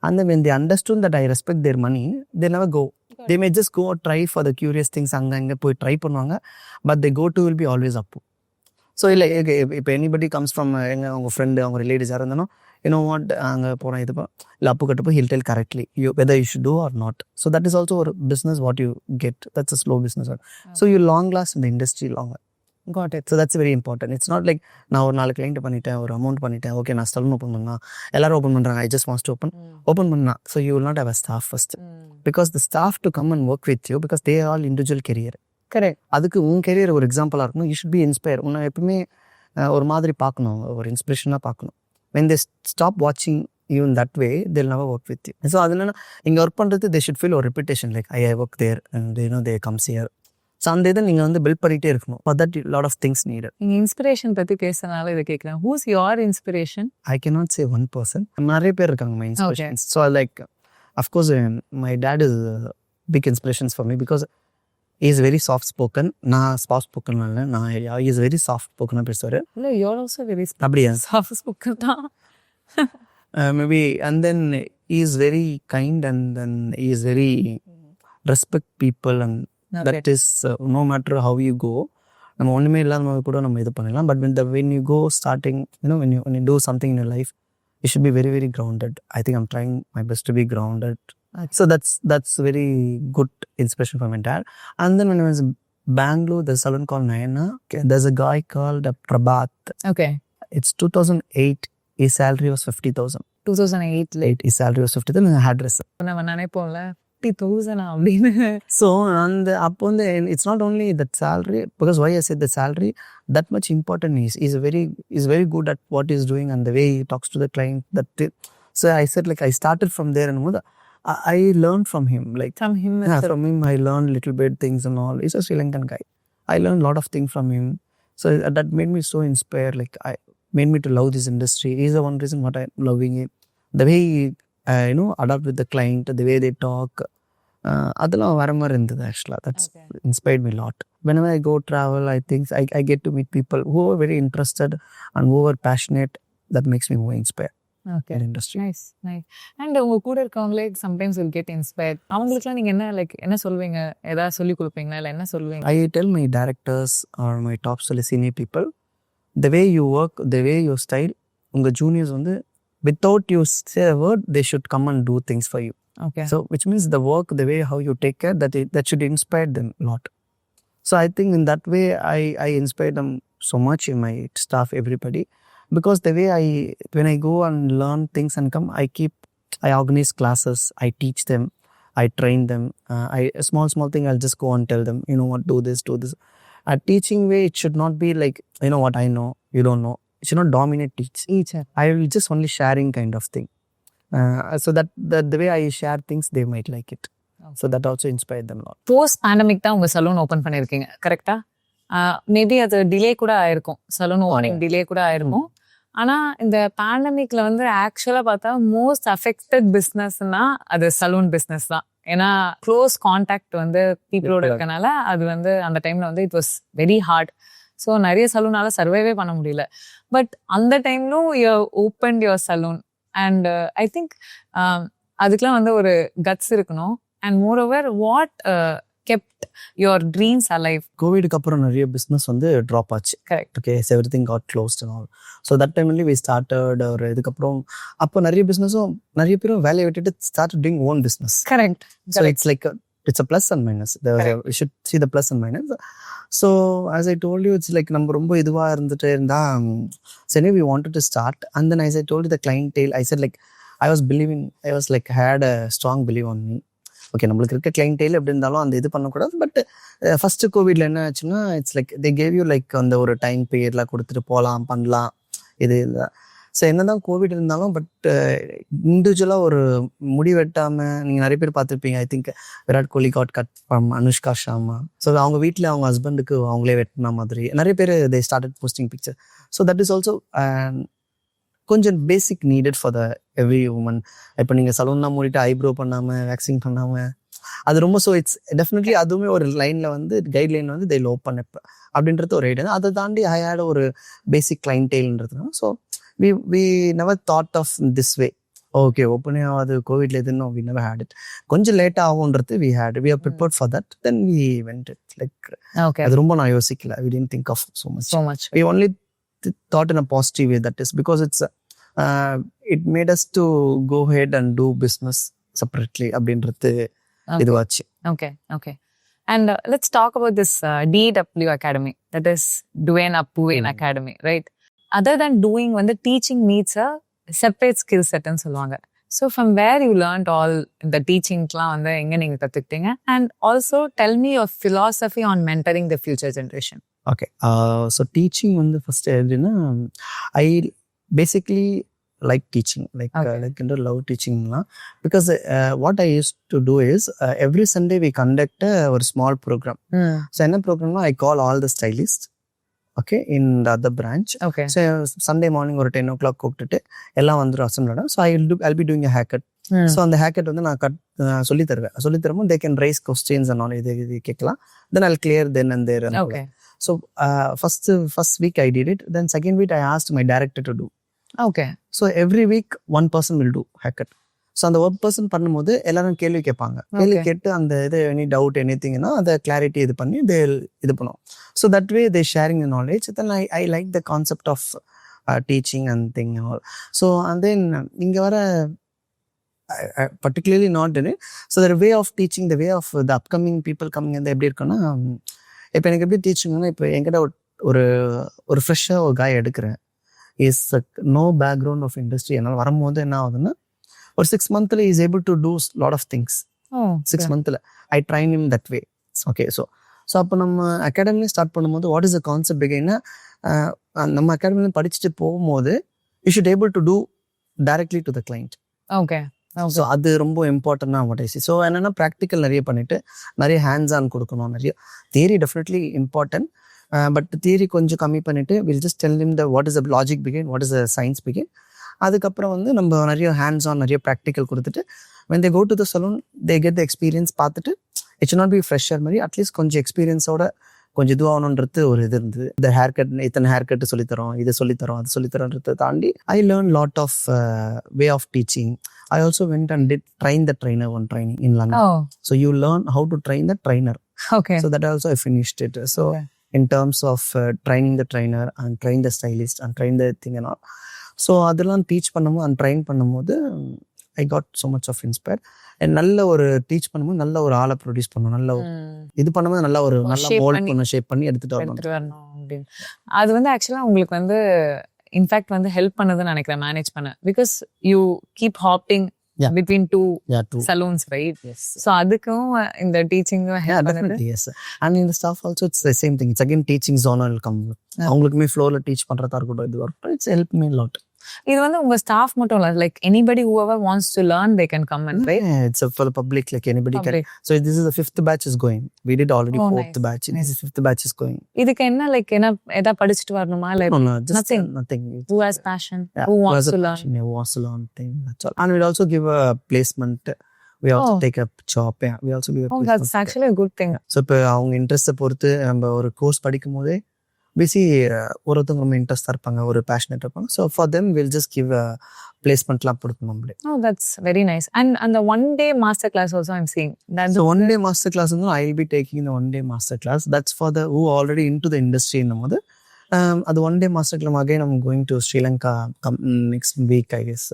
B: and then when they understood that I respect their money, they never go. They may just go try for the curious things, அங்கே போய் try பண்ணுவாங்க, but they go to will be always Appu. So இல்லை, இப்போ anybody comes from அவங்க friend, அவங்க relatives யாராக இருந்தாலும், what அங்கே போகிறேன் இதுப்போ இல்லை அப்பு கட்டப்போ he'll tell correctly whether you should do or not. So that is also a business what you get. That's a slow business. So you long last in the industry longer. Got it. So that's very important. It's not like நான் ஒரு 4 client பண்ணிட்டேன், ஒரு amount பண்ணிட்டேன், okay நான் salon open பண்ணா, எல்லாரும் open பண்ணுறாங்க, I just wants to open பண்ணா. So you will not have a staff first, because the staff to come and work with you, because they are all individual career. Correct. அதுக்கு உன் career ஒரு எக்ஸாம்பிளாக இருக்கணும். You should be inspired. உன்னை எப்பவுமே ஒரு மாதிரி பார்க்கணும், ஒரு இன்ஸ்பிரேஷனாக பார்க்கணும். When they stop watching you in that way, they'll never work with you. So அது என்னன்னா, இங்கே ஒர்க் பண்ணுறது they should feel a reputation, like I work there and they comes here. So அந்த இதை நீங்கள் வந்து பில்ட் பண்ணிகிட்டே இருக்கணும். For that lot of things needed.
A: நீங்கள் இன்ஸ்பிரேஷன் பற்றி பேசுறதுனால இதை கேட்குறேன். Who's your inspiration?
B: I cannot say one person, நிறைய பேர் இருக்காங்க my inspirations. So like of course my dad is big inspirations for me because he is very soft spoken. நான் soft spoken இல்ல, நான் he is very soft spoken பேசுவாரு.
A: No, you're also very
B: அப்படியா?
A: soft spoken தான்.
B: Maybe, and then he is very kind, and then he is very respect people, and that is no matter how you go, நம்ம ஒண்ணுமே இல்லாத கூட நம்ம இது பண்ணலாம். But when you go starting, when you do something in your life, you should be very, very grounded. I think I'm trying my best to be grounded. Okay. So that's very good inspiration for my dad. And then when I was in Bangalore, there's a salon called Nayana. Okay. There's a guy called Prabhat.
A: Okay.
B: It's 2008. His salary was 50,000.
A: 2008 late.
B: His salary was 50,000. Hairdresser.
A: நம்ம நினைப்போம்ல 50,000 அப்படின்னு.
B: So and அப்போ வந்து it's not only that salary, because why I said the salary, that much important is very good at what he's doing and the way he talks to the client. So I said like I started from there, and I learned from him. Like
A: From him
B: I learned little bit things and all. He's a Sri Lankan guy. I learned a lot of things from him. So that made me so inspired. Like I made me to love this industry. He's the one reason what I'm loving it. The way he adapt with the client, the way they talk. அதெல்லாம் வர மாதிரி இருந்தது actually. That's inspired me a lot. Whenever I go travel, I think I get to meet people who are very interested and who are passionate. That makes me more inspired.
A: Okay.
B: In industry.
A: Nice. And உங்க கூட இருக்கவங்களே sometimes will get inspired. அவங்களுக்குலாம் நீங்க என்ன சொல்வீங்க? ஏதாவது சொல்லி கொடுப்பீங்களா இல்ல என்ன சொல்வீங்க?
B: I tell my directors or my top senior people, the way you work, the way you style, உங்க juniors வந்து without you say a word, they should come and do things for you.
A: Okay.
B: So which means the work, the way how you take care, that should inspire them a lot. So I think in that way I inspire them so much in my staff, everybody. Because the way when I go and learn things and come, I organize classes, I teach them, I train them. A small thing, I'll just go and tell them, what, do this. A teaching way, it should not be like, what I know, you don't know. It should not dominate each. I will just only sharing kind of thing. So that the way I share things, they might like it. So that also inspired them a lot.
A: Post pandemic தான் உங்க salon open பண்ணிருக்கீங்க, கரெக்டா? Maybe அது delay கூட ஆயிருக்கும், salon opening delay கூட ஆயிருக்கும். ஆனா இந்த பேண்டமிக்ல வந்து ஆக்சுவலா பார்த்தா மோஸ்ட் அஃபெக்டட் பிஸ்னஸ்னா அது சலூன் பிஸ்னஸ் தான். ஏன்னா க்ளோஸ் கான்டாக்ட் வந்து பீப்புளோட இருக்கனால அது வந்து அந்த டைம்ல வந்து it was very hard. So நிறைய சலூனால சர்வைவே பண்ண முடியல. பட் அந்த டைம்லும் you open your saloon and I think அதுக்கெல்லாம் வந்து ஒரு கட்ஸ் இருக்கணும். And moreover what kept your dreams alive?
B: கோவிடுக்கு அப்புறம் நிறைய பிஸ்னஸ் வந்து ட்ராப் ஆச்சு.
A: Correct.
B: Okay, everything got closed and all. So that time only we started. ஒரு இதுக்கப்புறம் அப்போ நிறைய பிஸ்னஸும் நிறைய பேரும் வேலையை விட்டுட்டு start doing own business.
A: Correct.
B: So it's like it's a plus and minus. You should see the plus and minus. So as I told you, it's like நம்ம ரொம்ப இதுவா இருந்துட்டு இருந்தா சரி we wanted to start, and then as I told you the clientele, I said like I was like had a strong belief on me. Okay, நம்மளுக்கு இருக்க கிளைண்டேல் எப்படி இருந்தாலும் அந்த இது பண்ணக்கூடாது. பட் ஃபர்ஸ்ட் கோவிட்ல என்ன ஆச்சுன்னா it's like they gave you like அந்த ஒரு டைம் பீரியட்லாம் கொடுத்துட்டு போகலாம் பண்ணலாம் இது இல்லை. ஸோ என்னதான் கோவிட் இருந்தாலும் பட் இண்டிவிஜுவலாக ஒரு முடி வெட்டாமல் நீங்கள் நிறைய பேர் பார்த்துருப்பீங்க. I think Virat Kohli got cut from Anushka Sharma. So அவங்க வீட்டில் அவங்க ஹஸ்பண்டுக்கு அவங்களே வெட்டின மாதிரி நிறைய பேர் they started posting picture. So that is also கொஞ்சம் basic needed for the every woman. இப்போ நீங்கள் சலூன்லாம் மூடிட்டு ஐப்ரோ பண்ணாமல் வேக்சிங் பண்ணாமல் அது ரொம்ப ஸோ இட்ஸ் டெஃபினெட்லி அதுவுமே ஒரு லைனில் வந்து கைட்லைன் வந்து இதில் ஓப்பன் அப்படின்றது ஒரு ஐடியா. அதை தாண்டி ஐ ஹேட் ஒரு பேசிக் கிளைண்டேல்ன்றதுனால so we never thought of this way. Okay, ஓப்பனே ஆகாது கோவிட்ல எதுன்னு we never had it. கொஞ்சம் லேட் ஆகும்ன்றது we are prepared for that. Then we went it like அது ரொம்ப நான் யோசிக்கல. We didn't think of so much. We only thought in a positive way. That is because it made us to go ahead and do business separately அப்படின்றது இதுவாச்சு.
A: Okay. And let's talk about this DW Academy, that is Dwayne Appu Wayne Academy, right? Other than doing when the teaching needs a separate skill set ன்னு சொல்லுவாங்க. So from where you learned all the teachingலாம் வந்து எங்க நீங்க கத்துக்கிட்டீங்க? And also tell me your philosophy on mentoring the future generation.
B: Okay, so teaching வந்து first எப்படின்னா I basically like teaching, like love teaching la, because what I used to do is every Sunday we conduct a small program. So in a program I call all the stylists, okay, in the other branch. Okay. So Sunday morning or 10 o'clock கூப்பிட்டுட்டு எல்லாம் வந்து அசம்பிளா. So I'll be doing a haircut. So அந்த hair cut வந்து நான் சொல்லி தரும்போது they can raise questions and all இது கேட்கலாம். Then I clear then and there. So first week I did it. Then second week I asked my director to do. So every week one person will do hair cut. So அந்த work person பண்ணும்போது எல்லாரும் கேள்வி கேட்பாங்க. கேள்வி கேட்டு அந்த இது any doubt any திங்னா அதை கிளாரிட்டி இது பண்ணி இது பண்ணுவோம். So that way they sharing the knowledge. Then I like the concept of teaching and thing all. So and then இங்கே வர particularly not in it. So the way of teaching, the way of the upcoming people coming in, எப்படி இருக்குன்னா, இப்போ எனக்கு எப்படி டீச்சிங்னா, இப்போ என்கிட்ட ஒரு ஃப்ரெஷ்ஷாக ஒரு காய் எடுக்கிறேன், is no background of industry. என்னால் வரும்போது என்ன ஆகுதுன்னா, ஒரு 6 months is able to do lot of things. 6 months I train him that way. Okay. So அப்போ நம்ம அகாடமிலே ஸ்டார்ட் பண்ணும்போது வாட் இஸ் த கான்செப்ட் பிகைன்னா, நம்ம அகாடமில படிச்சுட்டு போகும்போது you should able to do directly to the client. So அது ரொம்ப இம்பார்ட்டன்டாக வாட். ஸோ என்னென்னா ப்ராக்டிக்கல் நிறைய பண்ணிவிட்டு நிறைய ஹேண்ட்ஸ் ஆன் கொடுக்கணும். நிறைய theory definitely important, but theory கொஞ்சம் கம்மி பண்ணிவிட்டு will just tell him the what is the logic begin, what is the science begin. அதுக்கப்புறம் வந்து நம்ம நிறைய ஹேண்ட்ஸ் ஆன் நிறைய ப்ராக்டிக்கல் கொடுத்துட்டு when they go to the salon they get the experience பார்த்துட்டு it should not be fresher மாதிரி at least கொஞ்சம் எக்ஸ்பீரியன்ஸோட கொஞ்சம் இதுவாகணுன்றது ஒரு இது இருந்தது. இந்த ஹேர் கட் இத்தனை ஹேர் கட்டு சொல்லித்தரோம், இதை சொல்லித்தரோம், அது சொல்லித்தரோன்றதை தாண்டி I learn lot of way of teaching. I also went and did train the trainer one training in London. So you learn how to train the trainer. So that also I finished it. So in terms of training the trainer and train the stylist and train the thing and all. So அதெல்லாம் teach பண்ணும்போது and train பண்ணும்போது I got so much of inspire. And நல்ல ஒரு teach பண்ணும்போது நல்ல ஒரு ஆளை produce பண்ணணும், நல்ல இது பண்ணும்போது நல்ல மோல்ட் பண்ண ஷேப் பண்ணி எடுத்துட்டு வரணும்
A: அப்படின்னு. அது வந்து ஆக்சுவலாக உங்களுக்கு வந்து இன்ஃபேக்ட் வந்து ஹெல்ப் பண்ணதுன்னு நினைக்கிறேன் மேனேஜ் பண்ண. Because you keep hopping between two salons, right? Yes. So அதுக்கும் இந்த teaching
B: definitely yes. And in the staff also it's the same thing. It's again teaching zone will come. அவங்களுக்குமே ஃப்ளோர்ல teach பண்றதா இருக்கட்டும், இது வரும். It's helped me a lot.
A: இது வந்து உங்க ஸ்டாஃப் மட்டும் இல்ல, like anybody whoever wants to learn they can come and right?
B: Yeah, it's for the public, like anybody can. So this is the 5th batch is going. We did already 4th batch. This is 5th batch is going.
A: இதுக்கு என்ன like என்ன ஏதா படிச்சிட்டு வரணுமா? Like
B: no, just nothing.
A: Who has passion, who wants to learn.
B: Who wants to learn thing, that's all. And we also give a placement. We also take a job. Yeah, we also give a placement.
A: That's actually a good thing.
B: So இப்போ அவங்க interest பொறுத்து நம்ம ஒரு course படிக்கும் போதே பேசி ஒருத்தவங்க ரொம்ப இன்ட்ரெஸ்டாக இருப்பாங்க, ஒரு பேஷனேட் இருப்பாங்க. So for them will just give பிளேஸ்மெண்ட்லாம் கொடுக்கணும் நம்மளே.
A: That's very nice. அண்ட் அந்த 1 day master class also I'm seeing.
B: So 1 day master class வந்து I will be taking the 1 day master class. That's for the who already into the industry என்னும்போது அது 1 day master class again I'm going to Sri Lanka next week I guess.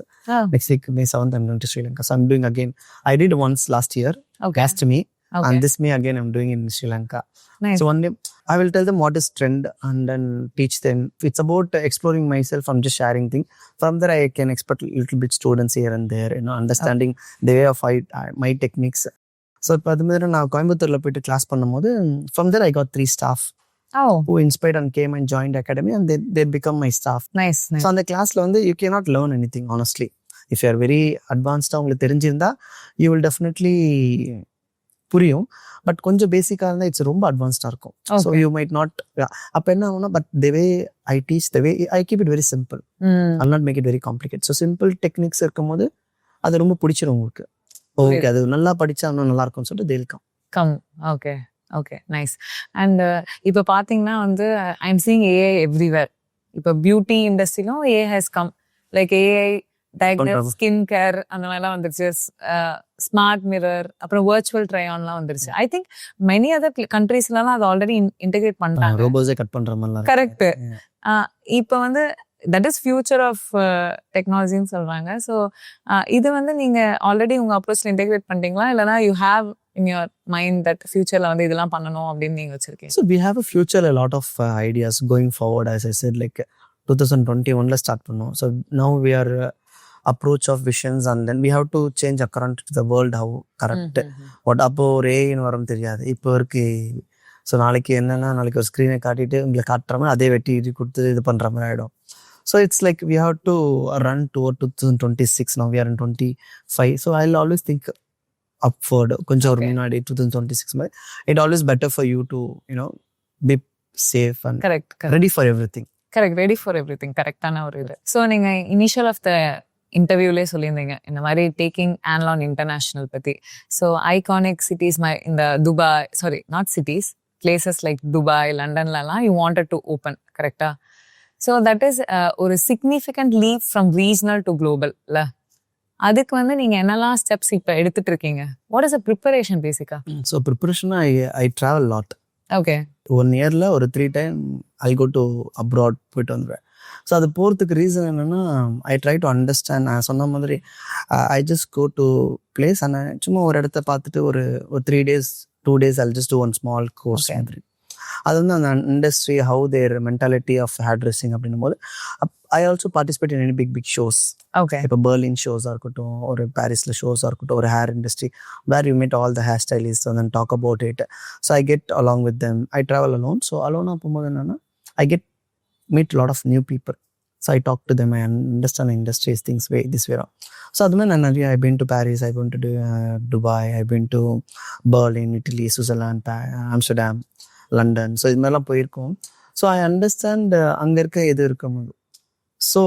B: Next week May 7th I'm going to Sri Lanka. So I'm doing again. I did once last year. Last May. And this May again I'm doing in Sri Lanka.
A: Nice.
B: So 1 day I will tell them what is trend and then teach them. It's about exploring myself. I'm just sharing things. From there I can expect a little bit students here and there, understanding the way of my techniques. So இப்போ அது மாதிரி நான் கோயம்புத்தூர்ல போயிட்டு class பண்ணும்போது from there I got 3 staff who inspired and came and joined academy and they become my staff.
A: Nice.
B: So அந்த கிளாஸ்ல வந்து you cannot learn anything honestly. If you are very advanced உங்களுக்கு தெரிஞ்சிருந்தா you will definitely புரியும். But கொஞ்சம் பேசிக்காக இருந்தால் it's ரொம்ப அட்வான்ஸ்டாக இருக்கும். So you might not. அப்போ என்ன ஆகும்னா but the way I teach the way I keep it very simple. I not make it very complicate. So simple techniques இருக்கும் போது அது ரொம்ப பிடிச்சிடும் உங்களுக்கு. ஓகே அது நல்லா படித்தா இன்னும் நல்லா இருக்கும்னு சொல்லிட்டு தேல் கம்.
A: Okay nice. அண்ட் இப்போ பார்த்தீங்கன்னா வந்து I am seeing AI everywhere. இப்போ பியூட்டி இண்டஸ்ட்ரியிலும் AI has come. Like AI diagnose, skin care அந்த மாதிரிலாம் வந்துருச்சு. ஸ்மார்ட் மிரர், அப்புறம் வர்ச்சுவல் ட்ரை ஆன்லாம் வந்துருச்சு. ஐ திங்க் மெனி அதர் கண்ட்ரீஸ்லாம் அது ஆல்ரெடி இன்டெகிரேட் பண்ணிட்டாங்க.
B: ரோபோஸே கட் பண்ற மாதிரி.
A: கரெக்ட். இப்போ வந்து தட் இஸ் ஃபியூச்சர் ஆஃப் டெக்னாலஜின்னு சொல்றாங்க. ஸோ இது வந்து நீங்க ஆல்ரெடி உங்க அப்ரோச்ல இன்டெகிரேட் பண்ணிட்டீங்களா, இல்லைனா you have in your mind that future-ல வந்து இதெல்லாம் பண்ணணும் அப்படின்னு நீங்க வச்சிருக்கீங்க?
B: So we have a future, a lot of ideas going forward. As I said, like 2021ல ஸ்டார்ட் பண்ணோம். So now we are approach of visions and then we have to change according to the world how correct. What அப்போ ஒரு ஏன்னு வரும் தெரியாது, இப்போ இருக்கு. So நாளைக்கு என்னன்னா நாளைக்கு ஒரு ஸ்க்ரீனை காட்டிட்டு உங்களை காட்டுற மாதிரி அதே வெட்டி கொடுத்து இது பண்ணுற மாதிரி ஆகிடும். So it's like we have to run toward 2026. now we are in 25. so I'll always think upward. கொஞ்சம் ஒரு முன்னாடி 2026 மாதிரி. It always better for you to be safe and
A: correct.
B: ready for everything.
A: கரெக்டான ஒரு இது. ஸோ நீங்கள் initial of the இன்டர்வியூலே சொல்லியிருந்தீங்க இந்த மாதிரி டேக்கிங் ஆன்லான் இன்டர்நேஷனல் பற்றி. ஸோ ஐகானிக் சிட்டிஸ் இந்த Dubai, sorry not cities, places like Dubai, லண்டன்லலாம் யூ வாண்டட் டு ஓப்பன், கரெக்டா? ஸோ தட் இஸ் ஒரு significant leap from regional to global இல்லை? அதுக்கு நீங்கள் என்னெல்லாம் ஸ்டெப்ஸ் இப்போ எடுத்துட்டு இருக்கீங்க? வாட் இஸ் அ ப்ரிப்பரேஷன் பேசிக்கா?
B: So preparation I travel lot.
A: Okay.
B: 1 yearல ஒரு 3 time I go to abroad போயிட்டு வந்துடுவேன். ஸோ அது போகிறதுக்கு ரீசன் என்னென்னா ஐ ட்ரை டு அண்டர்ஸ்டாண்ட். நான் சொன்ன மாதிரி I just go to place and சும்மா ஒரு இடத்த பார்த்துட்டு ஒரு 3 days 2 days I'll just do one small course. அது அந்த industry, how their mentality of hair dressing அப்படின்னும் போது I also participate in any big shows.
A: Okay.
B: இப்போ பெர்லின் ஷோஸாக இருக்கட்டும், ஒரு பாரிஸில் ஷோஸாக இருக்கட்டும், ஒரு hair industry where you meet all the hair stylist and then talk about it. So I get along with them. I travel alone. So அலோனாக போகும்போது என்னென்னா I get meet lot of new people. So I talk to them, I understand industries things this way. So அதுமாதிரி நான் நிறைய I been to Paris, I been to Dubai, I been to Berlin, Italy, Switzerland, Amsterdam, London. So இது மாதிரிலாம் போயிருக்கோம். So I understand அங்கே இருக்க எது இருக்கும்போது. So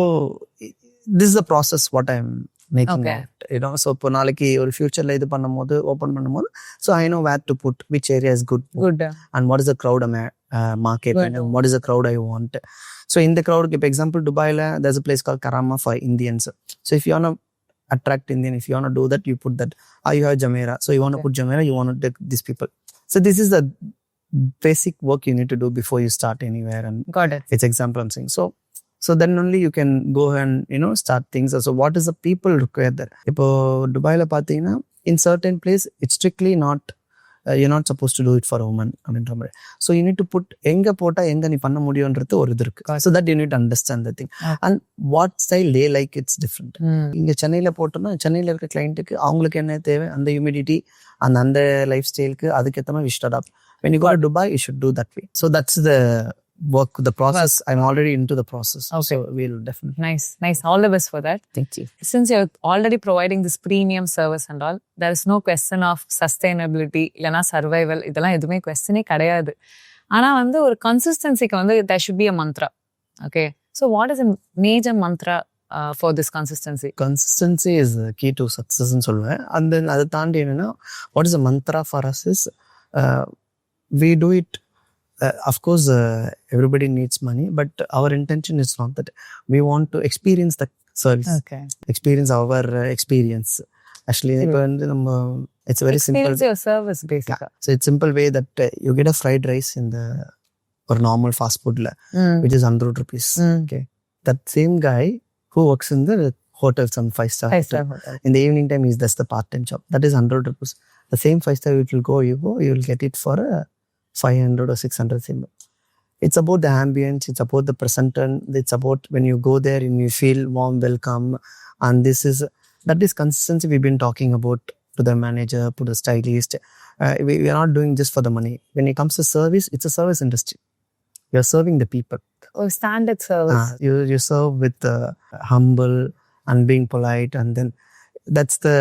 B: this is the process what I am making out, you know. So இப்போ நாளைக்கு ஒரு ஃபியூச்சரில் இது பண்ணும்போது, ஓப்பன் பண்ணும்போது, so I know where to put, which area is good and what is the crowd market, what is the crowd I want. So இந்த க்ரௌடுக்கு இப்போ எக்ஸாம்பிள் துபாயில் there's a place called Karama for Indians. So if you want to attract Indian, if you want to do that, you put that. You have Jumeirah, so you want to put Jumeirah, you want to take these people. So this is the basic work you need to do before you start anywhere. And
A: got it.
B: It's example I'm saying. So then only you can go and start things. So what is the people require there? Ipo Dubai la pathina, in certain place it's strictly not you're not supposed to do it for a woman அப்படின்ற மாதிரி. So you need to put எங்க போட்டா எங்க நீ பண்ண முடியும்ன்றது ஒரு இது இருக்கு. So that you need to understand the thing. And what style they like, it's different. இங்க சென்னையில போட்டோம்னா சென்னையில இருக்க கிளைண்ட்டுக்கு அவங்களுக்கு என்ன தேவை, அந்த ஹியூமிடிட்டி அந்த லைஃப் ஸ்டைலுக்கு அதுக்கேற்ற மாதிரி we start up. When you go to Dubai, you should do that way. So that's the work, the process. I'm already into the process.
A: Okay.
B: So we'll definitely.
A: Nice. All the best for that.
B: Thank you.
A: Since you're already providing this premium service and all, there is no question of sustainability, இல்லனா survival. இதெல்லாம் எதுவுமே questionே கிடையாது. ஆனா ஒரு consistencyக்கு there should be a mantra. Okay. So what is a major mantra for this consistency?
B: Consistency is the key to success ன்னு சொல்லுவேன். And then அதை தாண்டி என்னன்னா, what is a mantra for us is we do it. Of course, everybody needs money, but our intention is not that. We want to experience the service.
A: Okay.
B: Experience our experience. Actually, it's a very simple.
A: Experience your service, basically.
B: So it's simple way that you get a fried rice in the or normal fast food which is 100 rupees. Okay. That same guy who works in the hotel, some 5-star hotel. In the evening time, that's the part-time job. That is 100 rupees. The same 5-star you will get it for 500 or 600 symbol. It's about the ambience, it's about the present, it's about when you go there and you feel warm welcome. And that is consistency we've been talking about to the manager, to the stylist. We are not doing just for the money. When it comes to service, it's a service industry. You're serving the people.
A: Oh, standard service.
B: You serve with humble and being polite, and then that's the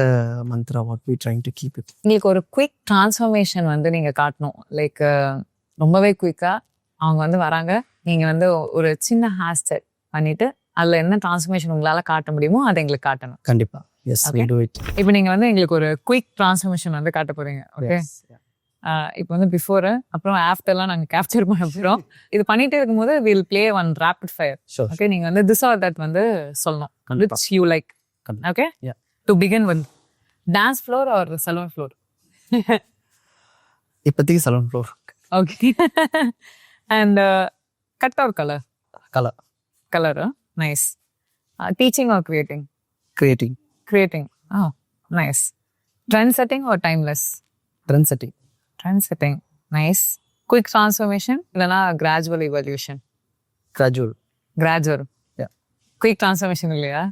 B: mantra what we trying to keep it.
A: உங்களுக்கு ஒரு quick transformation நீங்க காட்டணும். Like ரொம்பவே குயிக்கா அவங்க வராங்க, நீங்க ஒரு சின்ன ஹேர் ஸ்டைல் பண்ணிட்டு அதுல என்ன டிரான்ஸ்ஃபர்மேஷன் உங்களால காட்ட முடியுமோ அதை எங்களுக்கு காட்டணும்.
B: கண்டிப்பா. Yes, we do it.
A: இப்போ நீங்க எங்களுக்கு ஒரு குயிக் டிரான்ஸ்ஃபர்மேஷன் காட்ட போறீங்க. ஓகே. இப்போ பிஃபோர் அப்புறம் ஆஃப்டர்லாம் நாங்க கேப்சர் பண்ண போறோம். இது பண்ணிட்டே இருக்கும்போது we'll play one rapid fire. Okay. நீங்க this or that சொல்லணும். Which you like. Okay?
B: Yeah.
A: To begin with, dance floor or salon floor?
B: இப்போதைக்கு salon floor.
A: Okay. And cut or color? Color. Nice. Teaching or creating? Creating. Oh, nice. Trend setting or timeless?
B: Trend setting. Nice. Quick transformation இல்லனா gradual evolution? Gradual. Yeah.
A: Quick transformation இல்லையா?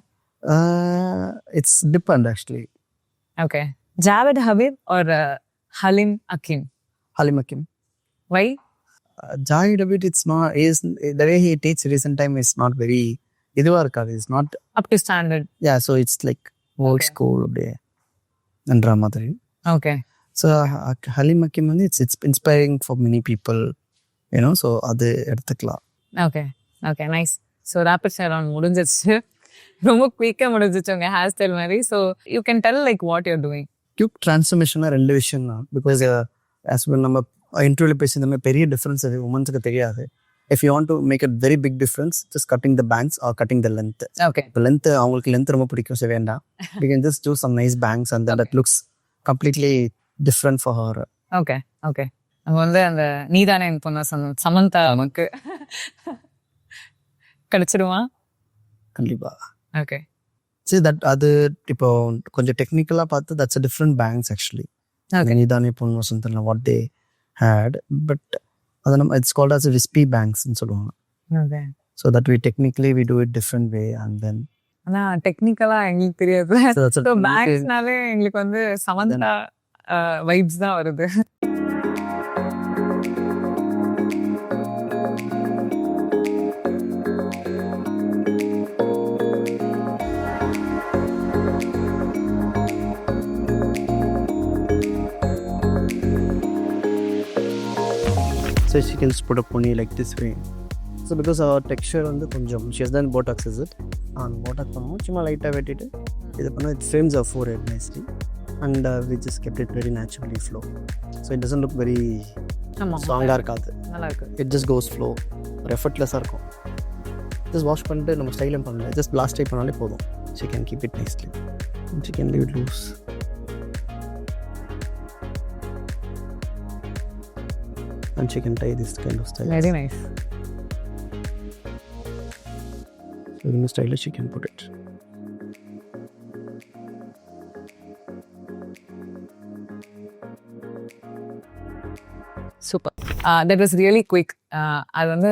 B: It's depend actually.
A: Okay. Javed Habib or Halim Akim? Why?
B: Javed Habib, it's not, the way he teaches recent time is not very இதுவா இருக்காது. It's not
A: up to standard.
B: Yeah, so it's like old school அப்படியே என்ற மாதிரி.
A: Okay.
B: So Halim Akim it's inspiring for many people, so அது எடுத்துக்கலாம்.
A: Okay, nice. So rapid fire on முடிஞ்சிருச்சு. ரொம்ப குயிக்காக முடிஞ்சிச்சு உங்க ஹேர் ஸ்டைல் மாதிரி. So you can tell like what you're doing.
B: Quick ட்ரான்ஸ்ஃபர்மேஷனாக 2 விஷயம் தான். பிகாஸ் ஆஸ் வெல் நம்ம இன்டர்வியூவில் பேசி இந்த மாதிரி பெரிய டிஃப்ரென்ஸ் அது உமன்ஸுக்கு தெரியாது. If you want to make a very big difference just cutting the bangs or cutting the length.
A: Okay.
B: இப்போ லென்த் அவங்களுக்கு லென்த் ரொம்ப பிடிக்கும், ஸோ வேண்டாம். We can just do some nice bangs and that looks completely different for her.
A: Okay okay. நம்ம வந்து அந்த நீதானே பொண்ணு சமந்தா நமக்கு கிடைச்சிடுமா?
B: கண்டிப்பாக.
A: ஓகே.
B: சரி, தட் அது இப்போ கொஞ்சம் டெக்னிக்கலாக பார்த்து that's a different bangs actually. நீதானே பொண்ணு வசந்தம் வாட் தே ஹேட், பட் அதை நம்ம இட்ஸ் கால்ட் அஸ் விஸ்பி பேங்க்ஸ்ன்னு சொல்லுவாங்க.
A: Okay.
B: So that we technically we do it different way and then.
A: ஆனால் டெக்னிக்கலாக எங்களுக்கு தெரியாது. ஸோ பேங்க்ஸ்னாலே எங்களுக்கு வந்து சமந்தா வைப்ஸ் தான் வருது.
B: So she can just put a pony like this way. So because our texture வந்து கொஞ்சம் she has done botox is it? And botox பண்ணுவோம் சும்மா லைட்டாக வெட்டிட்டு இது பண்ணால் it frames our forehead nicely and we just kept it very naturally flow. So it doesn't look very ஸ்ட்ராங்காக இருக்காது,
A: நல்லா இருக்கு.
B: it just goes flow, effortless-ஆக இருக்கும். just வாஷ் பண்ணிட்டு நம்ம ஸ்டைலும் பண்ணல, just blast டைப் பண்ணாலே போதும். she can keep it nicely and she can leave it loose. And she can tie this kind of style.
A: Very nice.
B: So in the style she can put it.
A: Super. That was really quick. அது வந்து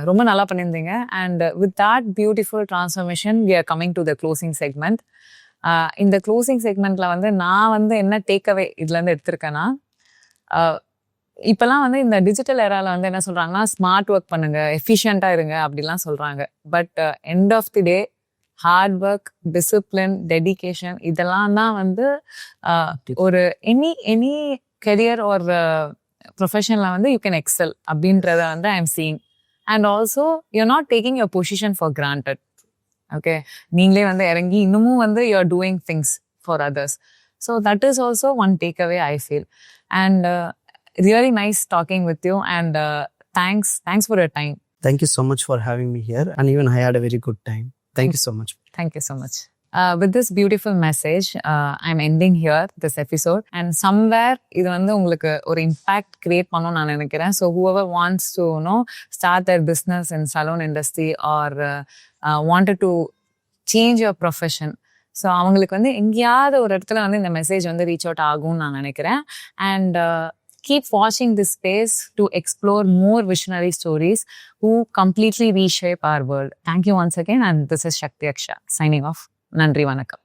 A: ரொம்ப நல்லா பண்ணியிருந்தீங்க. And with that beautiful transformation we are coming to the closing segment. இந்த closing செக்மெண்ட்டில் வந்து நான் வந்து என்ன டேக்அவே இதுலேருந்து எடுத்திருக்கேன்னா, இப்போல்லாம் வந்து இந்த டிஜிட்டல் எராவில் வந்து என்ன சொல்கிறாங்கன்னா, ஸ்மார்ட் ஒர்க் பண்ணுங்க, எஃபிஷியண்ட்டாக இருங்க அப்படிலாம் சொல்கிறாங்க. But end of the day hard work, discipline, dedication இதெல்லாம் தான் வந்து ஒரு எனி கெரியர் ஒரு ப்ரொஃபஷனில் வந்து யூ கேன் எக்ஸல் அப்படின்றத வந்து I am seeing. And also you are not taking your position for granted. Okay, நீங்களே வந்து இறங்கி இன்னமும் வந்து you are doing things for others. So that is also one takeaway I feel. And really nice talking with you and thanks for your time.
B: Thank you so much for having me here and even I had a very good time. Thank you so much.
A: Thank you so much. With this beautiful message, I'm ending here this episode and somewhere இது வந்து உங்களுக்கு ஒரு impact create பண்ணனும் நான் நினைக்கிறேன். So whoever wants to start their business in salon industry or wanted to change your profession, so அவங்களுக்கு வந்து எங்கேயாவது ஒரு இடத்துல வந்து இந்த மெசேஜ் வந்து ரீச் அவுட் ஆகும்னு நான் நினைக்கிறேன். And keep watching this space to explore more visionary stories who completely reshape our world. Thank you once again, and this is Shakti Aksha signing off. Nandri Vanakkam.